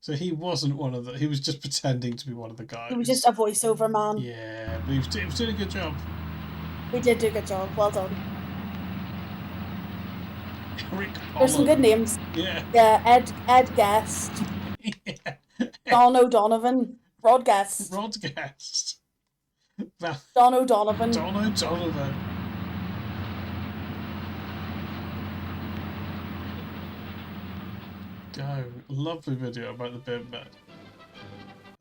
So he wasn't one of the. He was just pretending to be one of the guys. He was just a voiceover man. Yeah, but he was doing a good job. He did do a good job. Well done. Rick There's some good names. Yeah. Yeah, Ed Guest. Yeah. Don O'Donovan. Rod Guest. Don O'Donovan. Don O'Donovan. Go. Lovely video about the bin man.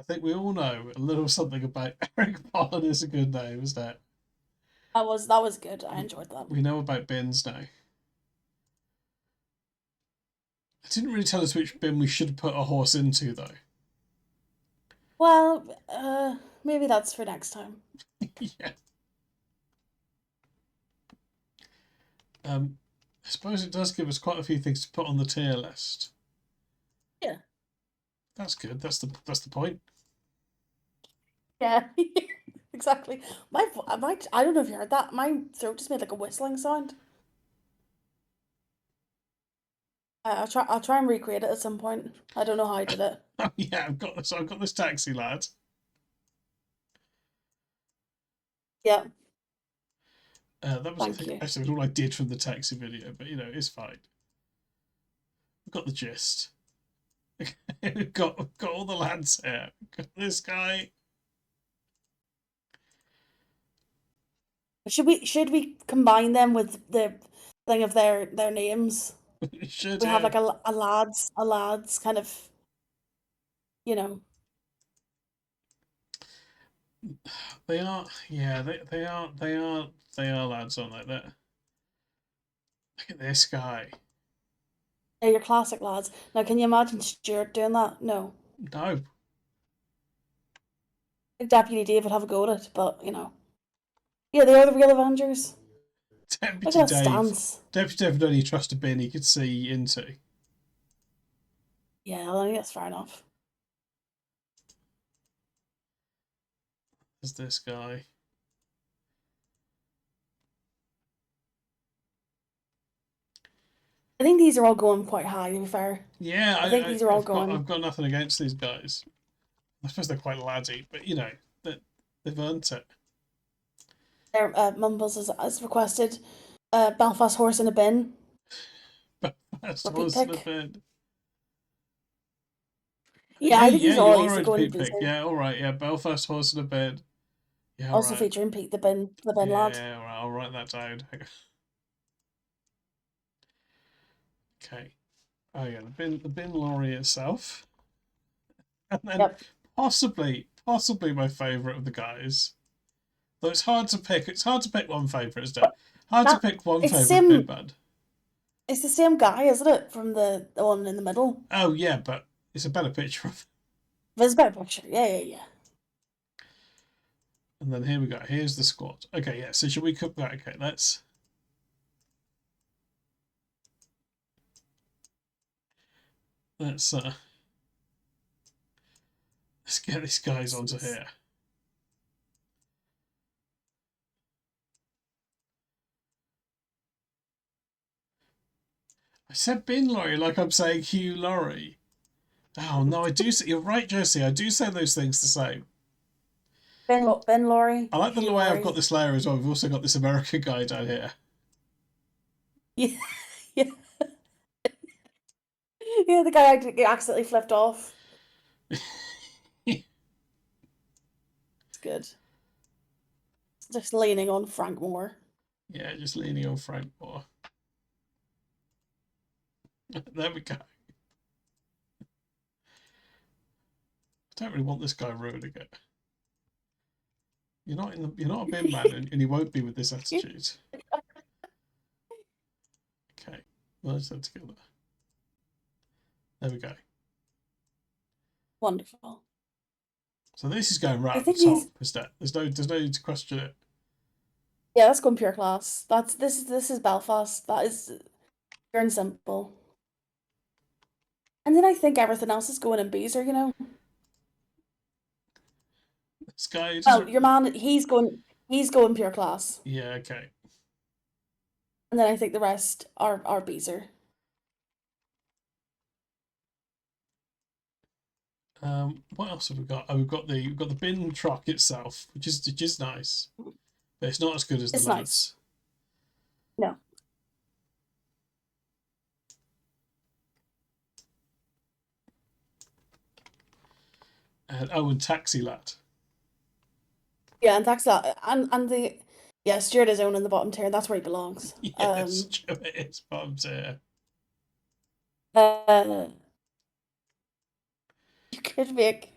I think we all know a little something about Eric Pollen is a good name, isn't it? That was good. I enjoyed that. We know about bins now. It didn't really tell us which bin we should put a horse into, though. Well, maybe that's for next time. Yeah. I suppose it does give us quite a few things to put on the tier list. Yeah. That's good. That's the point. Yeah, exactly. I don't know if you heard that. My throat just made like a whistling sound. I'll try and recreate it at some point. I don't know how I did it. Oh yeah, I've got this taxi lad. Yeah. That was actually all I did from the taxi video, but you know, it's fine. We've got the gist. We've got all the lads here. We've got this guy. Should we combine them with the thing of their names? We should have like a lads kind of, you know. They are, yeah, they are lads, aren't they? Look at this guy. Yeah, your classic lads. Now, can you imagine Stuart doing that? No. No. I think Deputy Dave would have a go at it, but you know. Yeah, they are the real Avengers. Deputy Dave would only trust a bin he could see into. Yeah, I think that's fair enough. There's this guy. I think these are all going quite high, to be fair. Yeah, I think these are all going. I've got nothing against these guys. I suppose they're quite laddie, but you know, they've earned it. Mumbles has requested Belfast horse in a bin. Belfast horse in a bin. Yeah, I think these are all easy going pick. Yeah, all right. Yeah, Belfast horse in a bin. Yeah, also right. featuring Pete the bin lad. Yeah, all right, I'll write that down. Okay. Oh yeah, the bin lorry itself, and then possibly my favourite of the guys. Though it's hard to pick. It's hard to pick one favourite, isn't it? Hard to pick one favourite bin band. It's the same guy, isn't it? From the one in the middle. Oh yeah, but it's a better picture of. There's a better picture. Yeah. And then here we go. Here's the squad. Okay, yeah. So should we cook that? Okay, let's get these guys onto here. I said bin lorry like I'm saying Hugh Laurie. Oh no, I do. You're right, Josie. I do say those things the same. Ben Laurie. I like the way I've got this layer as well. We've also got this American guy down here. Yeah. Yeah, the guy accidentally flipped off. It's good. Just leaning on Frank Moore. Yeah, just leaning on Frank Moore. There we go. I don't really want this guy ruining it. You're not a bin man, and you won't be with this attitude. Okay, let's that together. There we go. Wonderful. So this is going right at the top, isn't it? There's no need to question it. Yeah, that's going pure class. This is Belfast. That is pure and simple. And then I think everything else is going in Beezer, you know. This guy. Well, your man, he's going pure class. Yeah. Okay. And then I think the rest are Beezer. What else have we got? Oh, we've got the bin truck itself, which is nice, but it's not as good as the It's lads. nice. No. And Taxi Lad. Yeah, and tax that and the Stuart is own in the bottom tier, and that's where he belongs. Yes, true, it is bottom tier. You could make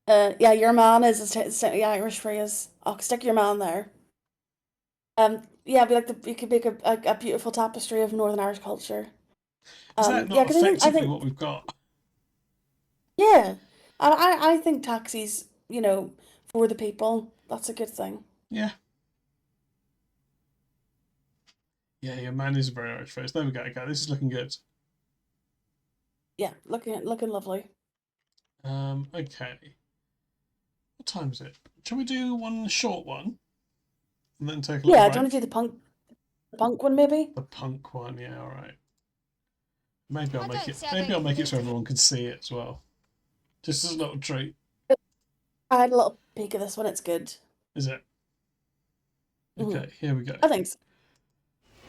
your man is the Irish phrase. I'll stick your man there. Yeah, be like you could make a beautiful tapestry of Northern Irish culture. Is that not yeah, 'cause effectively I think what we've got? yeah, I think taxis, for the people, that's a good thing. Yeah. Yeah, your man is a very Irish face. There we go. Okay, this is looking good. Yeah, looking lovely. Okay. What time is it? Shall we do one short one? And then take a little Yeah, break? do you want to do the punk one maybe? The punk one, yeah, alright. Maybe I'll make it so everyone can see it as well. Just as a little treat. I had a little peek of this one, it's good. Is it? Okay, here we go. I think so.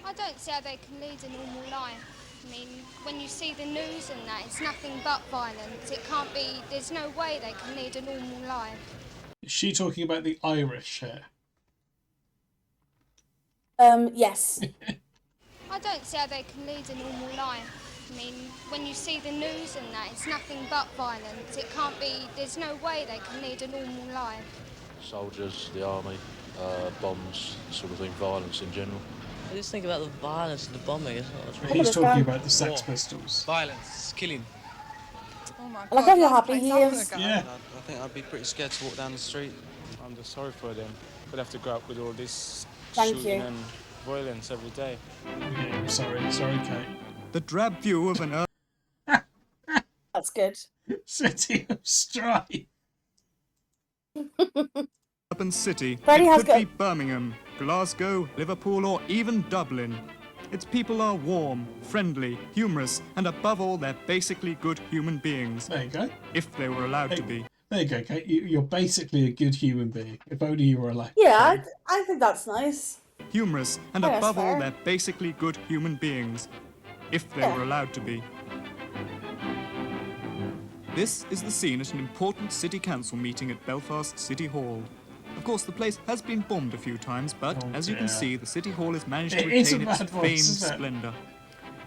I don't see how they can lead a normal life. I mean, when you see the news and that, it's nothing but violence. It can't be, there's no way they can lead a normal life. Is she talking about the Irish here? Yes. I don't see how they can lead a normal life. I mean, when you see the news and that, it's nothing but violence. It can't be, there's no way they can lead a normal life. Soldiers, the army, bombs, sort of thing, violence in general. I just think about the violence and the bombing. It's not what's He's talking about the Sex Pistols. Violence, killing. Oh my God, like how you're happy he is. Yeah. I think I'd be pretty scared to walk down the street. I'm just sorry for them. They'd have to grow up with all this shooting and violence every day. Yeah, sorry, Kate. The drab view of an That's good. City of Strife. urban city. Freddie It has could be Birmingham, Glasgow, Liverpool, or even Dublin. Its people are warm, friendly, humorous, and above all, they're basically good human beings. There you go. If they were allowed to be. There you go, Kate. You're basically a good human being. If only you were allowed. Yeah, I think that's nice. Humorous, and Oh, that's above all, fair. they're basically good human beings. If they Yeah. were allowed to be. This is the scene at an important city council meeting at Belfast City Hall. Of course, the place has been bombed a few times, but as you can dear. see, the City Hall has managed to It is a retain its bad voice, famed isn't it? splendour.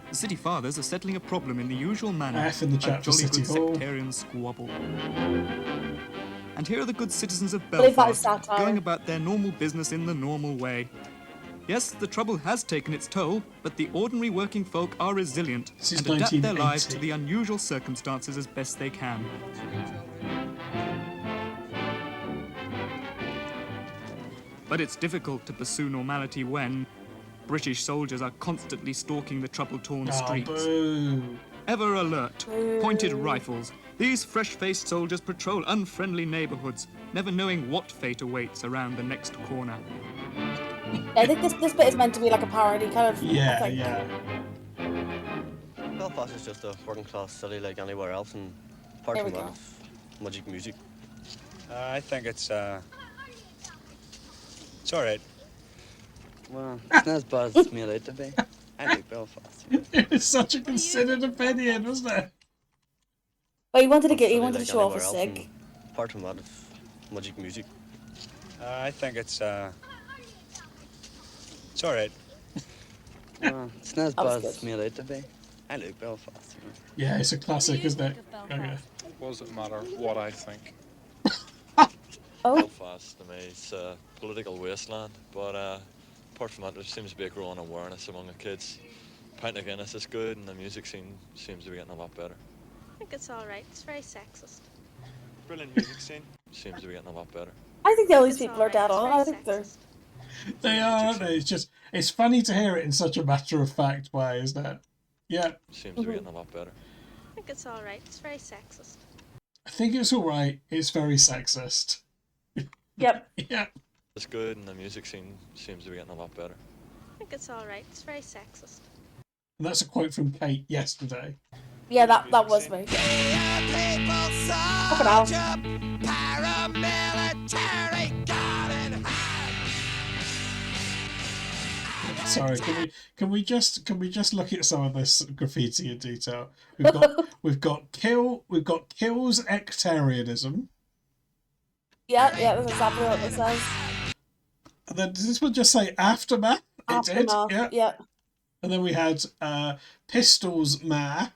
The city fathers are settling a problem in the usual manner, F in the a chat for jolly City good Hall. sectarian squabble. And here are the good citizens of Believe that is Belfast, satire. going about their normal business in the normal way. Yes, the trouble has taken its toll, but the ordinary working folk are resilient This is and adapt their 1980. lives to the unusual circumstances as best they can. But it's difficult to pursue normality when British soldiers are constantly stalking the trouble-torn Oh, streets. boo. Ever alert, pointed rifles, these fresh-faced soldiers patrol unfriendly neighbourhoods, never knowing what fate awaits around the next corner. I think this bit is meant to be like a parody kind of. Yeah, thing. yeah. Belfast is just a working class city like anywhere else, and apart There from we that, go. it's magic music. I think it's all right. Well, it's not as bad as it's made out to be. I like Belfast. It was such a considered opinion, wasn't it? But he wanted to City show like off his anywhere else, sig. and apart from that, it's magic music. I think it's all right. Well, it's not as That was bad as good. it's made out to be. I like Belfast. Yeah, it's a classic, isn't it? Okay. Doesn't matter what I think. Oh. Belfast, to me, it's a political wasteland, but apart from that, there seems to be a growing awareness among the kids. Pint of Guinness is good, and the music scene seems to be getting a lot better. I think it's all right. It's very sexist. Brilliant music scene. Seems to be getting a lot better. I think all these people are dead on. I think they're. They are, aren't they? It's funny to hear it in such a matter-of-fact way, isn't it? Yeah. Seems to be getting a lot better. I think it's all right. It's very sexist. I think it's all right. It's very sexist. Yep. Yeah. It's good, and the music scene seems to be getting a lot better. I think it's all right. It's very sexist. And that's a quote from Kate yesterday. Yeah, that was me. Fucking hell. Sorry, can we just look at some of this graffiti in detail? We've got kills sectarianism. Yeah, that's exactly what this says. And then does this one just say aftermath? Aftermath, It did, yeah. And then we had pistols ma.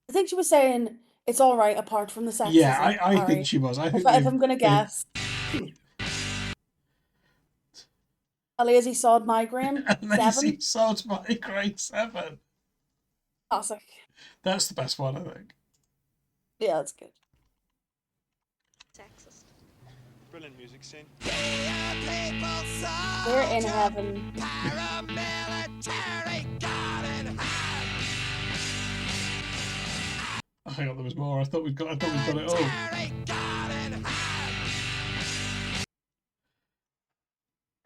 I think she was saying it's all right apart from the sexism. Yeah, I think she was. I think if I'm gonna guess. A lazy sod migraine. A lazy 7. sod migraine 7. Classic. That's the best one, I think. Yeah, that's good. Sexist. Brilliant music scene. We're in heaven. Oh, hang on, there was more. I thought we'd got it all.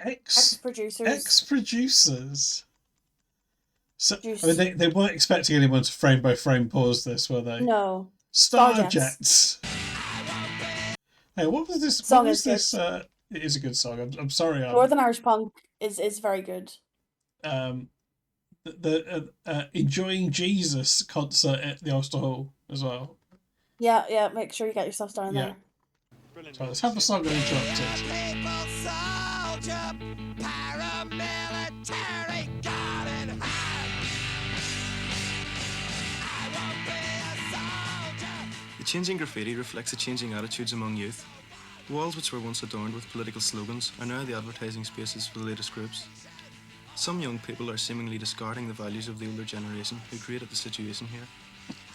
Ex-producers. Ex-producers. So, I mean, they weren't expecting anyone to frame by frame pause this, were they? No. Starjets. Hey, what was this? Song what was is this? It is a good song. I'm sorry. Northern Irish punk is very good. The Enjoying Jesus concert at the Ulster Hall as well. Yeah. Make sure you get yourself down there. So let's have the song interrupted. The changing graffiti reflects the changing attitudes among youth. Walls which were once adorned with political slogans are now the advertising spaces for the latest groups. Some young people are seemingly discarding the values of the older generation who created the situation here.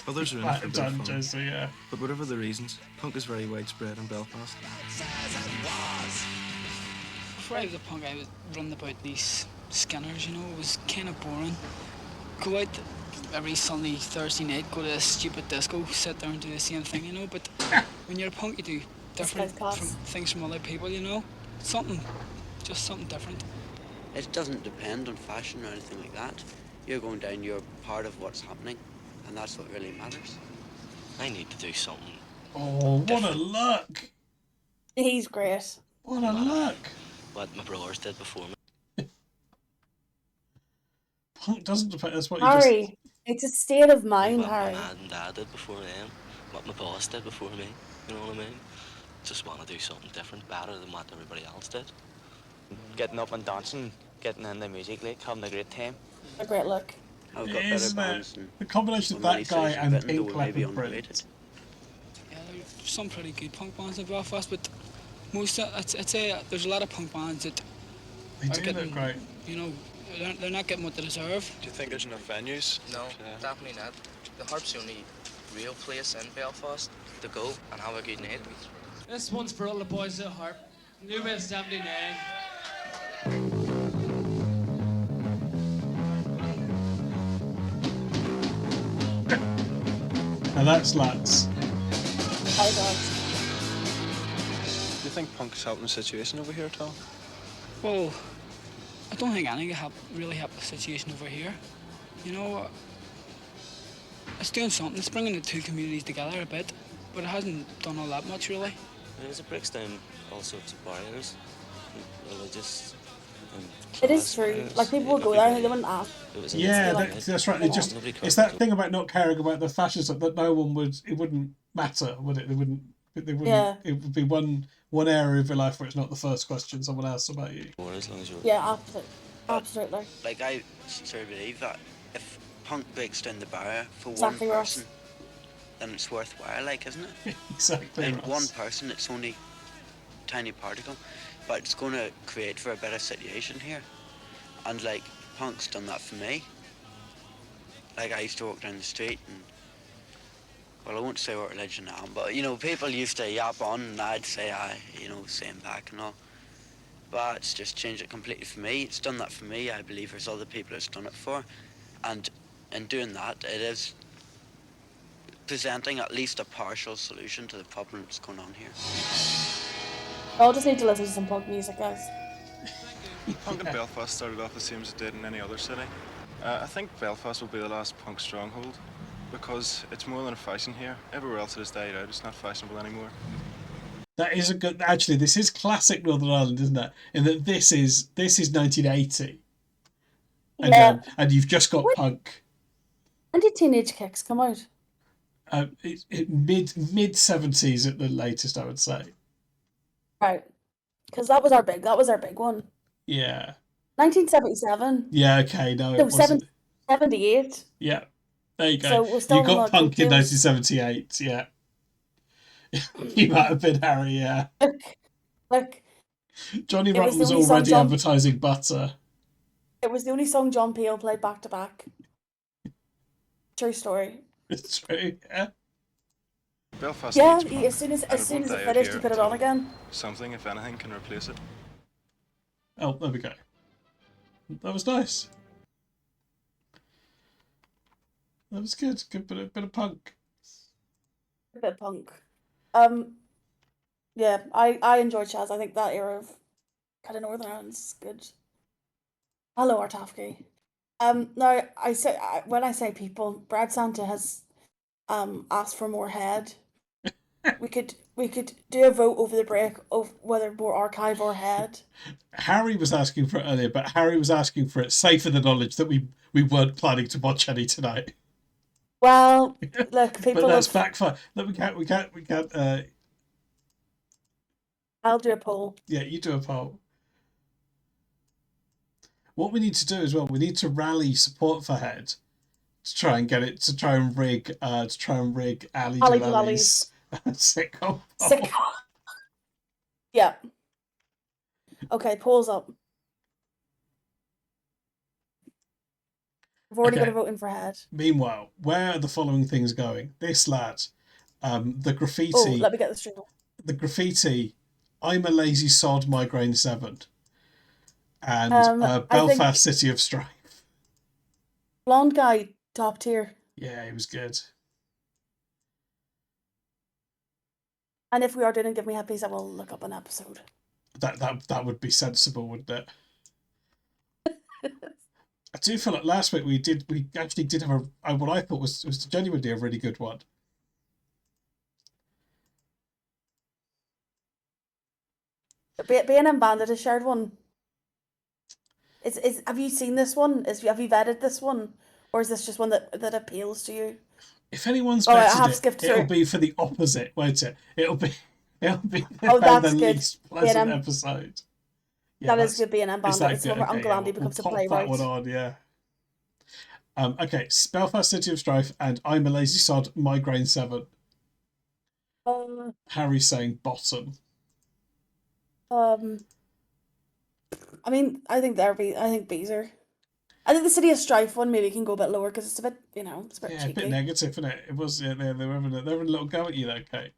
Others are in it for a bit of fun. Yeah. But whatever the reasons, punk is very widespread in Belfast. Before I was a punk, I was running about these skinners, you know, it was kind of boring. Go out every Sunday, Thursday night, go to a stupid disco, sit there and do the same thing, you know, but when you're a punk, you do different things from other people, you know, just something different. It doesn't depend on fashion or anything like that. You're going down, you're part of what's happening, and that's what really matters. I need to do something. Oh, what a look! He's great. What a look! What my brothers did before me. Punk doesn't depend. That's what Harry, you just. it's a state of mind, What Harry. my dad and dad did before them. What my boss did before me. You know what I mean? Just want to do something different, better than what everybody else did. Getting up and dancing, getting in the music, like having a great time. A great look. Isn't it? The combination of that guy and Pink Leopard print. Yeah, there's some pretty good punk bands in Belfast, but most I'd say there's a lot of punk bands that They are do getting, look great. you know, they're not getting what they deserve. Do you think there's enough venues? No, definitely not. The Harp's the only real place in Belfast to go and have a good night. This one's for all the boys at Harp. New Bit 79. Now that's lads. Hi, dogs. Do you think punk's helping the situation over here at all? Well, I don't think anything really help the situation over here. You know, it's doing something. It's bringing the two communities together a bit, but it hasn't done all that much, really. It breaks down all sorts of barriers, religious. It is true. Like, people will go there and they wouldn't ask. Yeah, that's right. It's that thing about not caring about the fascism that no one would. It wouldn't matter, would it? They wouldn't. Yeah. It would be one area of your life where it's not the first question someone asks about you. Yeah, absolutely. Like, I sort of believe that if punk breaks down the barrier for Exactly, one Ross. person, then it's worthwhile, like, isn't it? Exactly. And Ross. one person, it's only a tiny particle, but it's going to create for a better situation here. And, like, punk's done that for me. Like, I used to walk down the street and, well, I won't say what religion I am, but, you know, people used to yap on and I'd say aye, you know, saying back and all. But it's just changed it completely for me. It's done that for me. I believe there's other people it's done it for. And in doing that, it is presenting at least a partial solution to the problem that's going on here. I'll just need to listen to some punk music, guys. Punk in Belfast started off the same as it did in any other city. I think Belfast will be the last punk stronghold. because it's more than a fashion here. Everywhere else it has died out. It's not fashionable anymore. That is a good. Actually, this is classic Northern Ireland, isn't it? In that this is 1980, Yeah. and you've just got When, punk. when did Teenage Kicks come out? Mid 70s at the latest, I would say. Right, because that was our big one. Yeah. 1977. Yeah. Okay. No, it No, wasn't. 78. Yeah. There you go. So we're still You got on our punk in coattails. 1978. Yeah. You might have been Harry. Yeah. Look, Johnny it was Rotten the was only song already John. advertising butter. It was the only song John Peel played back to back. True story. It's true. Yeah. Belfast Yeah, needs punk, as soon as and it it won't die out finished, he here put it on until again. something, if anything, can replace it. Oh, there we go. That was nice. That was good. Good bit of punk. A bit of punk. Yeah, I enjoy Chaz. I think that era of kind of Northern Ireland's good. Hello, Artafke. Now when I say people, Brad Santa has asked for more head. we could do a vote over the break of whether more archive or head. Harry was asking for it earlier, but Harry was asking for it safe in the knowledge that we weren't planning to watch any tonight. Well, look, people. But that's backfire. Look, we can't. I'll do a poll. Yeah, you do a poll. What we need to do as well, we need to rally support for Head to try and get it to try and rig Ali Delali's sitcom. Yeah. Okay, poll's up. I've already got a vote in for Head. Meanwhile, where are the following things going? This lad, the graffiti. Oh, let me get this straight. The graffiti. I'm a lazy sod. Migraine 7. And Belfast City of Strife. Blonde guy, top tier. Yeah, he was good. And if we are doing Give Me Hippies, I will look up an episode. That would be sensible, wouldn't it? I do feel like last week we actually did have what I thought was genuinely a really good one. B&M Bandit has shared one. Have you seen this one? Have you vetted this one, or is this just one that appeals to you? If anyone's vetted it'll be for the opposite, won't it? It'll be the least pleasant episode. Yeah, that is good. B&M Bandit. It's when Uncle Andy becomes a playwright. That one on, yeah. Okay, Belfast City of Strife and I'm a Lazy Sod. Migraine 7. Harry saying bottom. I mean, I think Beezer. I think the City of Strife one maybe can go a bit lower because it's a bit, it's a bit cheeky. A bit negative, isn't it? It was, yeah, they were having a little go at you there, Kate.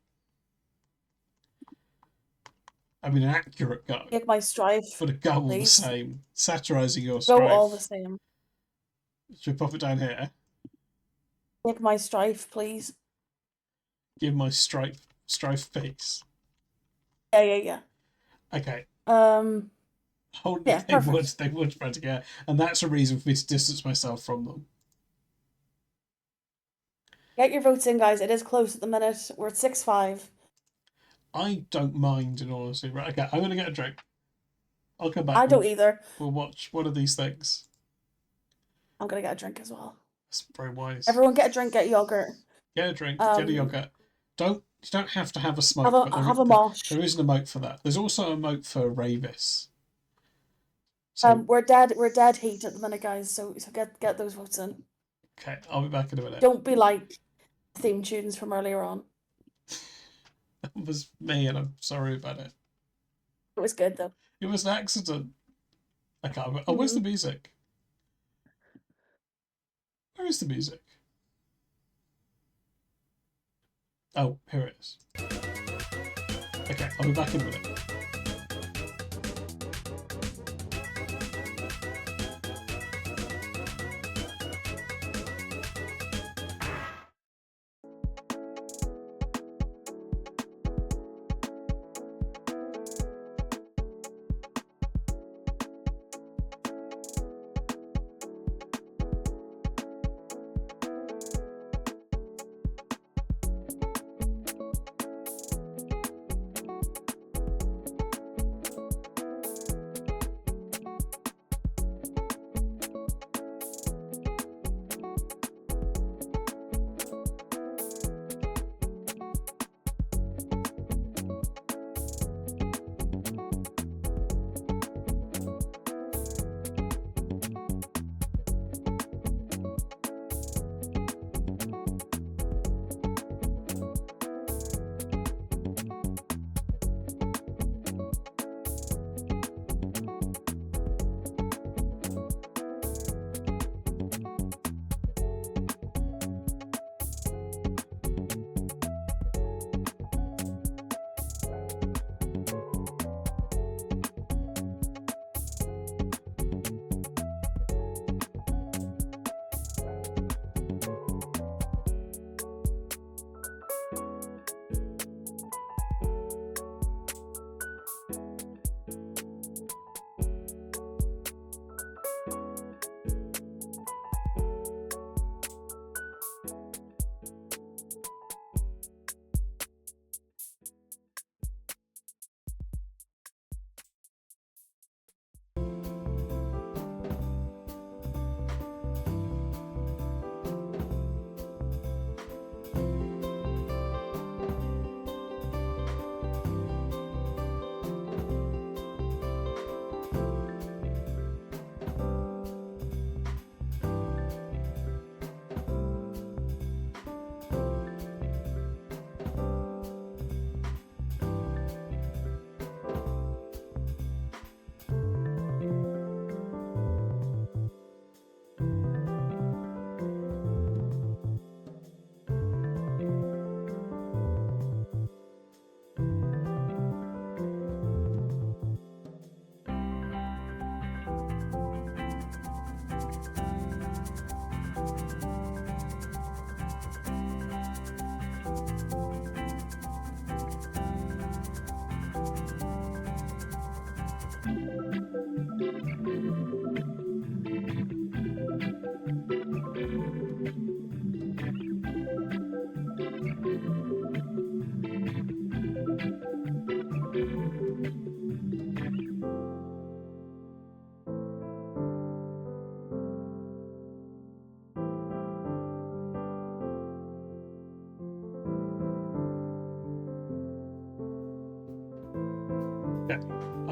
I mean, an accurate go. Make my strife. But a go all the same. Satirising your strife. Go all the same. Should we pop it down here? Make my strife, please. Give my strife peace. Yeah. Okay. Yeah, they would spread together, and that's a reason for me to distance myself from them. Get your votes in, guys. It is close at the minute. We're at 6-5. I don't mind, in all honesty. Right, okay, I'm going to get a drink. I'll come back. I don't either. We'll watch one of these things. I'm going to get a drink as well. That's very wise. Everyone get a drink, get yogurt. Get a drink, get a yogurt. You don't have to have a smoke. Have a mosh. There is an emote for that. There's also an emote for Ravis. So, we're dead heat at the minute, guys, so get those votes in. Okay, I'll be back in a minute. Don't be like theme tunes from earlier on. That was me, and I'm sorry about it. It was good though. It was an accident. I can't. Oh, where's the music? Where is the music? Oh, here it is. Okay, I'll be back in a minute.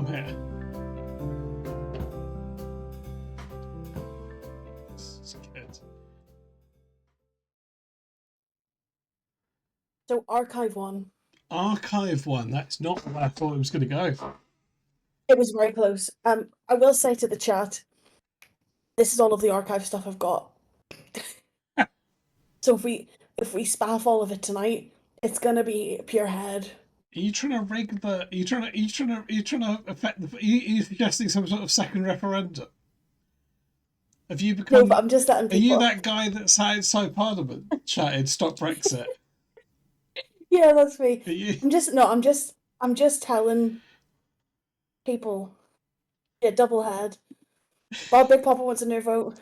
here. It's good. So Archive 1. Archive 1. That's not where I thought it was going to go. It was very close. I will say to the chat, this is all of the archive stuff I've got. So if we spaff all of it tonight, it's gonna be pure head. Are you trying to rig the? Are you trying to affect the? Are you suggesting some sort of second referendum? Have you become? No, but I'm just letting people. Are you that guy that outside Parliament chatted "Stop Brexit"? Yeah, that's me. Are you? I'm just telling people. Yeah, double head. Bob Big Papa wants a new vote.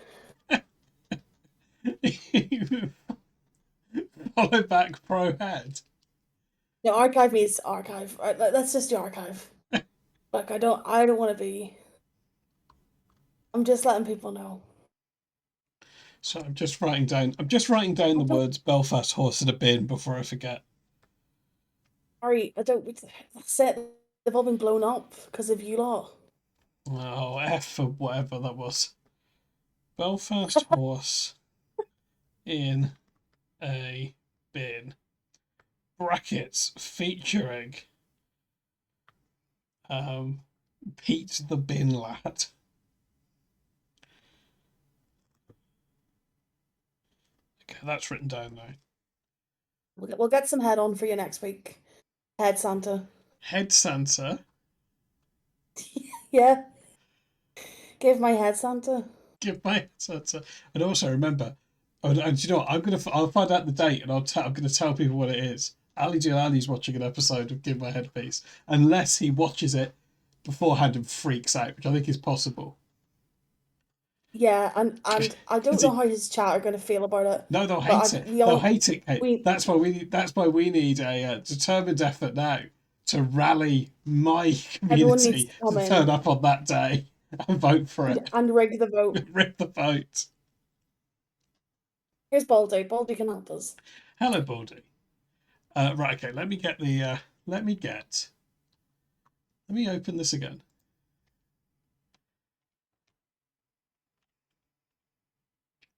Follow back pro head. No, archive means archive. Right, let's just do archive. Like I don't want to be. I'm just letting people know. So I'm just writing down the words Belfast horse in a bin before I forget. Sorry, I don't. That's it. They've all been blown up because of you lot. Oh, F for whatever that was. Belfast horse in a bin. Brackets featuring Pete the Bin Lad. Okay, that's written down now. We'll get some head on for you next week. Head Santa. Head Santa? Yeah. Give my head Santa. Give my head Santa. And also remember, and you know what, I'll find out the date and I'm going to tell people what it is. Ali Jalali's watching an episode of Give My Headpiece, unless he watches it beforehand and freaks out, which I think is possible. Yeah, and I don't know how his chat are going to feel about it. No, they'll hate it. They'll hate it, Kate. That's why we need a determined effort now to rally my community to turn up on that day and vote for it. And rig the vote. Rig the vote. Here's Baldy. Baldy can help us. Hello, Baldy. Right, okay, let me open this again.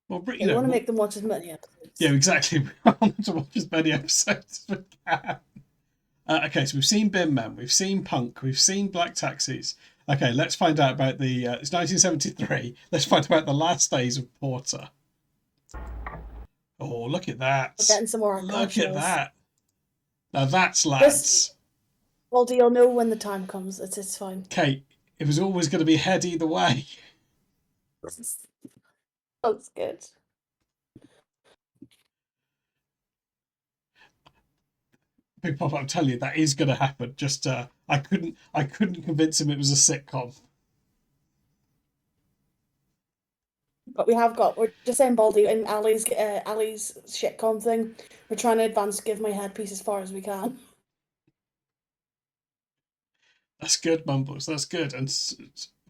Well, you want to make them watch as many episodes. Yeah, exactly. We want them to watch as many episodes as we can. Okay, so we've seen Bin Men, we've seen Punk, we've seen Black Taxis. Okay, let's find out about the... it's 1973. Let's find out about the last days of Porter. Oh, look at that. We're getting some more. Look at that. Now that's lads. Baldy, you'll know when the time comes. It's fine. Kate, it was always going to be head either way. That's good. Big Pop, I'm telling you, that is going to happen. Just I couldn't convince him it was a sitcom. But we're just saying Baldy and Ali's shitcom thing. We're trying to advance Give My Headpiece as far as we can. That's good, Mumbles. That's good, and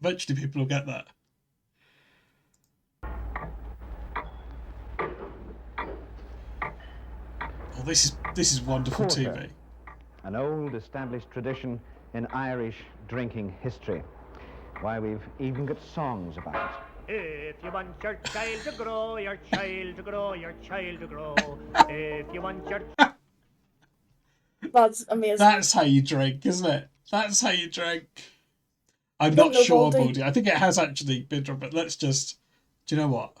eventually people will get that. Oh, this is wonderful TV. An old established tradition in Irish drinking history. Why, we've even got songs about it. If you want your child to grow, your child to grow, your child to grow. If you want your... That's amazing. That's how you drink, isn't it? That's how you drink. I'm not sure, Baldy. I think it has actually been done, but let's just... Do you know what?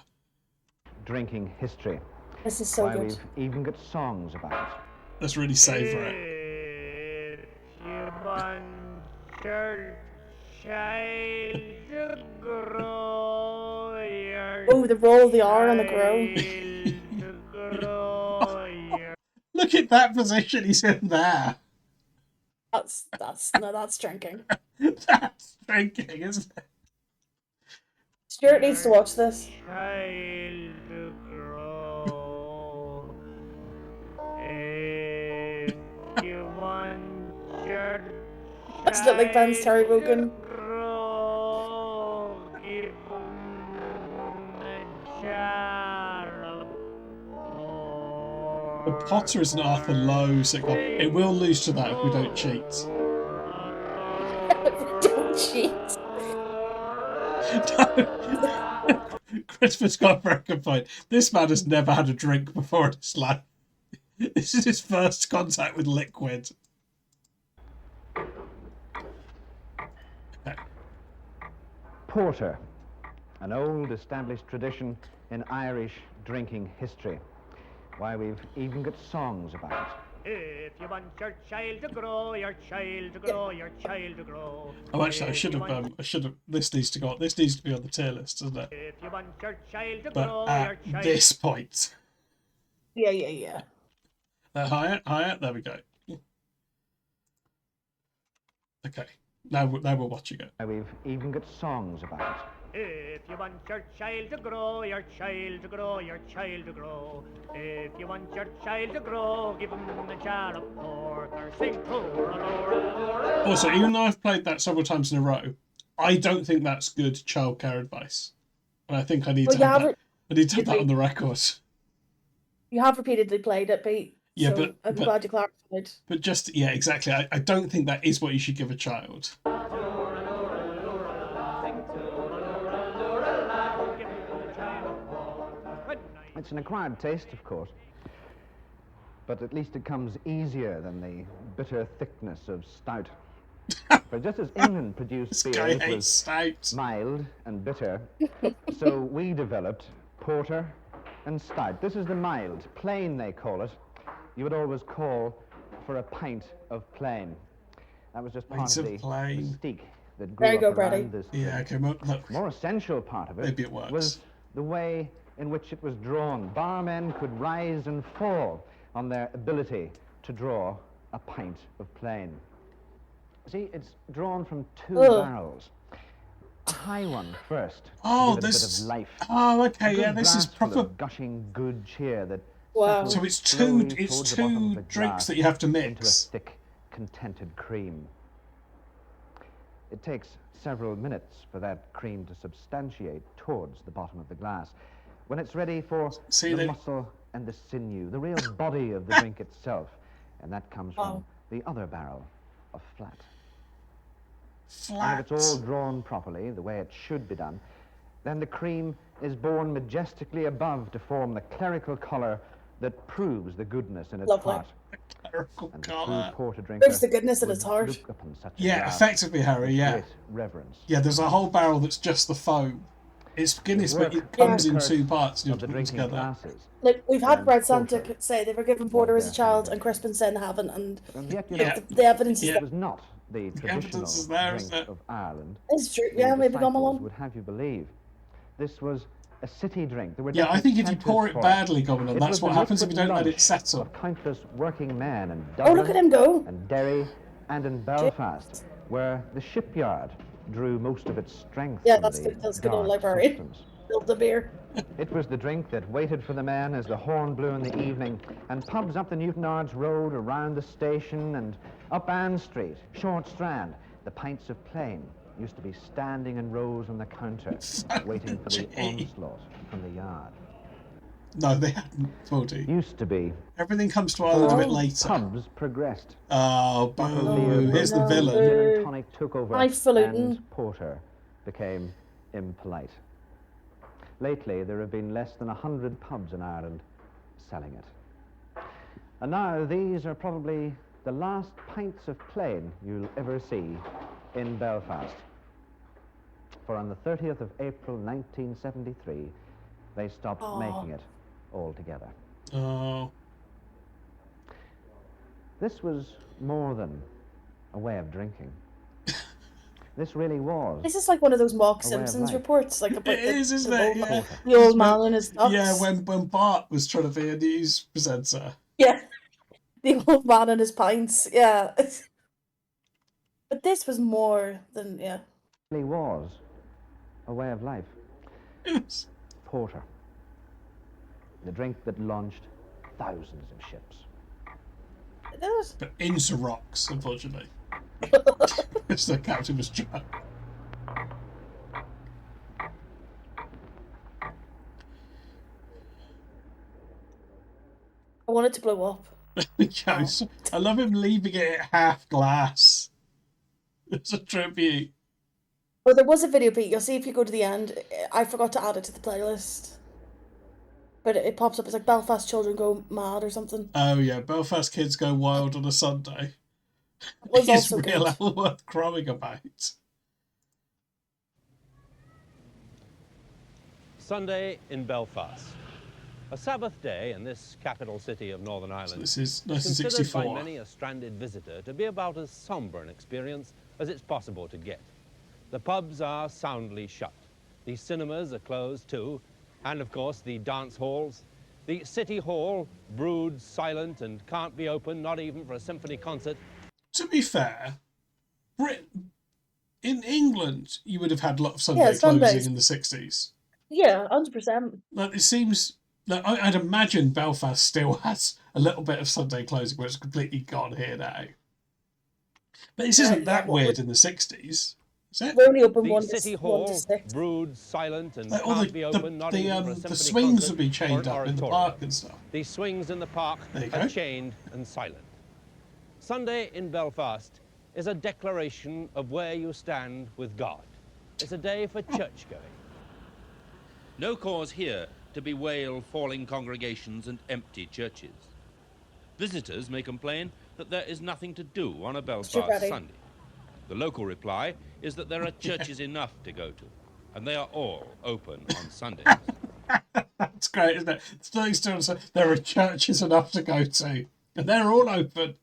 Drinking history. This is so Why, good. we've even got songs about it. Let's really savour it. If you want your child to grow, your... Oh, the roll of the R on the grow. Look at that position he's in there. That's drinking. That's drinking, isn't it? Stuart needs to watch this. Child to grow. If you want your Doesn't look like Ben's Terry Wogan. The Potter is an Arthur Lowe sitcom. It will lose to that if we don't cheat. Crispin's got a very good point. This man has never had a drink before in his life. This is his first contact with liquid. Okay. Porter, an old established tradition in Irish drinking history. Why, we've even got songs about it. If you want your child to grow, your child to grow, your child to grow. Oh, actually, I should have. This needs to go. This needs to be on the tier list, doesn't it? If you want your child to But grow, at your child. this point, Yeah. higher. There we go. Okay, now we're watching it. We've even got songs about it. If you want your child to grow, your child to grow, your child to grow. If you want your child to grow, give him a jar of porter. Sing Also, even though I've played that several times in a row, I don't think that's good childcare advice, and I think I need to have that. I need to have that on the record. You have repeatedly played it, Pete. Yeah, so I'm glad you clarified. But just exactly. I don't think that is what you should give a child. It's an acquired taste, of course, but at least it comes easier than the bitter thickness of stout. For just as England produced beer that was mild and bitter, so we developed porter and stout. This is the mild, plain they call it. You would always call for a pint of plain. That was just part of the mystique that grew up around this drink. Yeah, okay, look. More essential part of it was the way in which it was drawn. Barmen could rise and fall on their ability to draw a pint of plain. See, it's drawn from two barrels. A high one first. Oh, to give it a bit of life. Oh, okay, yeah, this is proper gushing good cheer that. Wow. So it's two drinks that you have to mix into a thick, contented cream. It takes several minutes for that cream to substantiate towards the bottom of the glass. When it's ready for the muscle and the sinew, the real body of the drink itself, and that comes from the other barrel of flat. And if it's all drawn properly, the way it should be done, then the cream is borne majestically above to form the clerical colour that proves the goodness in its heart. And the true porter drinker proves the goodness in its heart. Yeah, effectively, Harry. Yeah. Reverence. Yeah, there's a whole barrel that's just the foam. It's Guinness, but it comes in two parts. You have to put them together. Like we've had Red Santa say they were given porter as a child, and Crispin said they haven't, and the evidence is it was not the traditional drink of Ireland. It's true. Yeah, maybe come along. Would have you believe this was a city drink. There were I think if you pour it badly, Governor, that's what happens if you don't let it settle. Countless working men in Dublin, look at him go. And Derry and in Belfast, where the shipyard drew most of its strength. Yeah, that's good. That's good old library. Build the beer. It was the drink that waited for the men as the horn blew in the evening, and pubs up the Newton Ards Road, around the station, and up Ann Street, Short Strand, the pints of plain used to be standing in rows on the counter, waiting for the onslaught from the yard. No, they hadn't, Bawdy. Used to be. Everything comes to Ireland a bit later. Pubs progressed. Oh, boo. Here's the villain. Gin and tonic took over, and porter became impolite. Lately, there have been less than 100 pubs in Ireland selling it. And now, these are probably the last pints of plain you'll ever see in Belfast. For on the 30th of April 1973, they stopped making it altogether. Oh. This was more than a way of drinking. This really was. This is like one of those mock Simpsons reports, like about isn't it? Yeah. The old man and his nuts. Yeah, when Bart was trying to be a news presenter. Yeah, the old man and his pints. Yeah, but this was more than It really was a way of life. Yes. Porter, the drink that launched thousands of ships. It is. But into rocks, unfortunately. It's the captain was drunk. I want it to blow up. I love him leaving it at half glass. It's a tribute. Oh, there was a video, Pete. You'll see if you go to the end. I forgot to add it to the playlist. But it pops up. It's like Belfast children go mad or something. Oh yeah, Belfast kids go wild on a Sunday. It was It's also real good. worth crowing about. Sunday in Belfast. A Sabbath day in this capital city of Northern Ireland. So this is considered 1964. by many a stranded visitor to be about as sombre an experience as it's possible to get. The pubs are soundly shut. The cinemas are closed too. And of course the dance halls. The city hall broods silent and can't be opened, not even for a symphony concert. To be fair, in England, you would have had a lot of Sunday Sundays. closing in the 60s. Yeah, 100%. Like, it seems... Like, I'd imagine Belfast still has a little bit of Sunday closing, where it's completely gone here now. But this isn't that weird in the 60s, is it? We're only open The 1 city to hall 6. broods silent and Like, all can't be opened, not even for a the symphony swings concert would be or chained an up in the oratorio. park and stuff. The swings in the park There you are go. chained and silent. Sunday in Belfast is a declaration of where you stand with God. It's a day for church going. No cause here to bewail falling congregations and empty churches. Visitors may complain that there is nothing to do on a Belfast Sunday. The local reply is that there are churches enough to go to, and they are all open on Sundays. That's great, isn't it? There are churches enough to go to, and they're all open.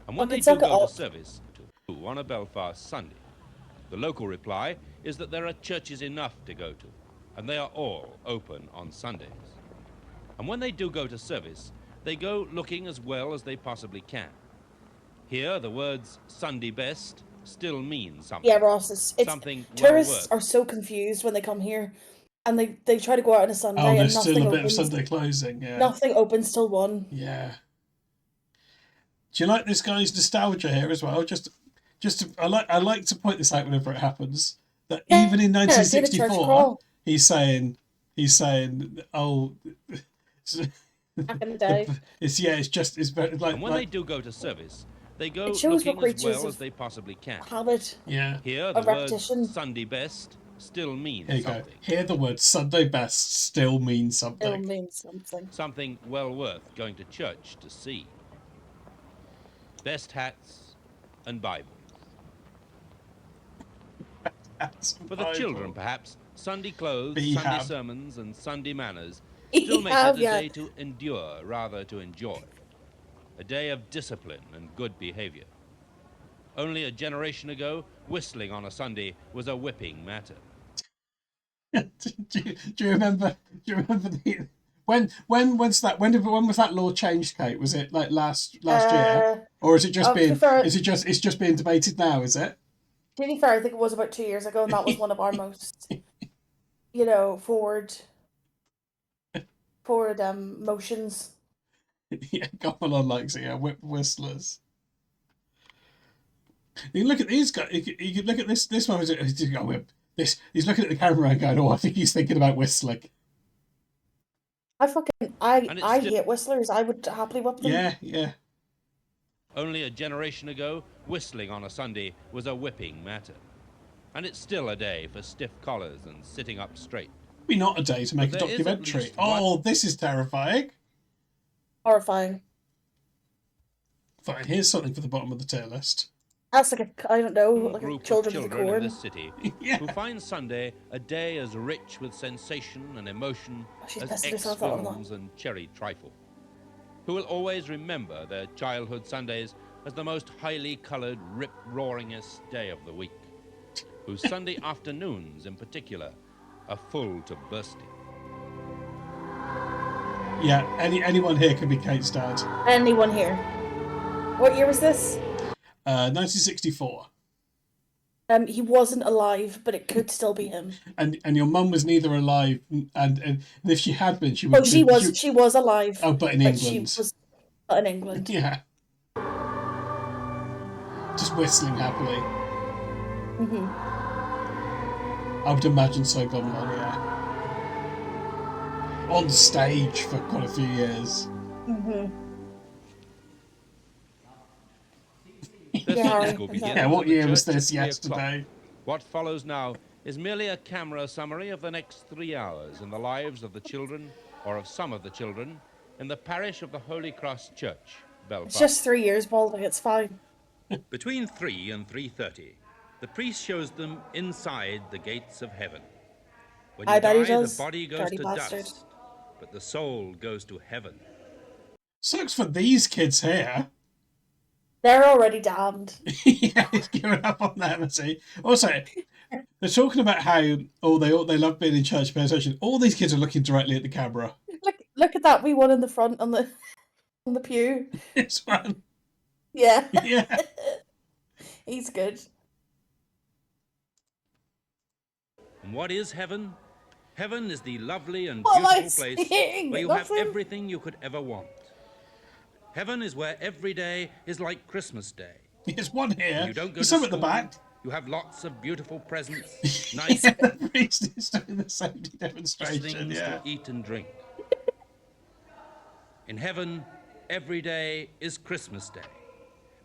And when they do go to service on a Belfast Sunday, the local reply is that there are churches enough to go to, and they are all open on Sundays. And when they do go to service, they go looking as well as they possibly can. Here, the words Sunday best still mean something. Yeah, Ross, it's something tourists are so confused when they come here, and they try to go out on a Sunday Oh, and there's nothing still a bit opens. of Sunday closing, yeah. Nothing opens till 1. Yeah. Do you like this guy's nostalgia here as well? I like to point this out whenever it happens. That even in 1964, he's saying, oh, back in the day. It's better like. And when they do go to service, they go It shows looking what as well creatures as they possibly can. habit. Yeah. Here, the of words repetition. Sunday best still mean Here you go. something. Here the word Sunday best still means something. It'll mean something. Something well worth going to church to see. Best hats and Bibles. For the children, perhaps, Sunday clothes, Sunday sermons, and Sunday manners still make it a day to endure rather to enjoy. A day of discipline and good behavior. Only a generation ago, whistling on a Sunday was a whipping matter. do you remember when was that law changed, Kate? Was it like last year, or is it just it's just being debated now? Is it? To be fair, I think it was about 2 years ago, and that was one of our most, forward motions. Yeah, Gopalon likes it. Yeah, whistlers. You can look at these guys. You can look at this one. He's looking at the camera and going, "Oh, I think he's thinking about whistling." I hate whistlers. I would happily whip them. Yeah. Only a generation ago, whistling on a Sunday was a whipping matter. And it's still a day for stiff collars and sitting up straight. Maybe not a day to make a documentary. Oh, this is terrifying. Horrifying. Fine, here's something for the bottom of the tier list. That's like A children children of the in corn. this city who find Sunday a day as rich with sensation and emotion She's as pissing herself out on that. X-films and cherry trifle. Who will always remember their childhood Sundays as the most highly coloured, rip-roaringest day of the week. Whose Sunday afternoons, in particular, are full to bursting. Yeah, anyone here could be Kate's dad. Anyone here? What year was this? 1964. He wasn't alive, but it could still be him. And your mum was neither alive, and if she had been, she would. Oh, she was alive. Oh, but in England. She was in England. Yeah. Just whistling happily. Mhm. I would imagine so gone on, yeah. On stage for quite a few years. Mhm. Their Sunday school begins Yeah, what at the year was church this at 3 o'clock. yesterday? What follows now is merely a camera summary of the next 3 hours in the lives of the children, or of some of the children, in the parish of the Holy Cross Church, Belfast. It's just 3 years, Baldy. It's fine. Between 3 and 3:30, the priest shows them inside the gates of heaven. When you I bet he die, does. the body goes Dirty to bastard. dust, but the soul goes to heaven. Sucks for these kids here. They're already damned. Yeah, he's giving up on them, is he? Also, they're talking about how they love being in church, pay attention. All these kids are looking directly at the camera. Look at that wee one in the front on the pew. This one. Yeah. Yeah. He's good. And what is heaven? Heaven is the lovely and What am I beautiful place saying? where you have Nothing. everything you could ever want. Heaven is where every day is like Christmas Day. There's one here. You don't go There's to some at the school. back. You have lots of beautiful presents, nice Yeah, the priest is doing the safety demonstration. things Yeah. to eat and drink. In heaven, every day is Christmas Day.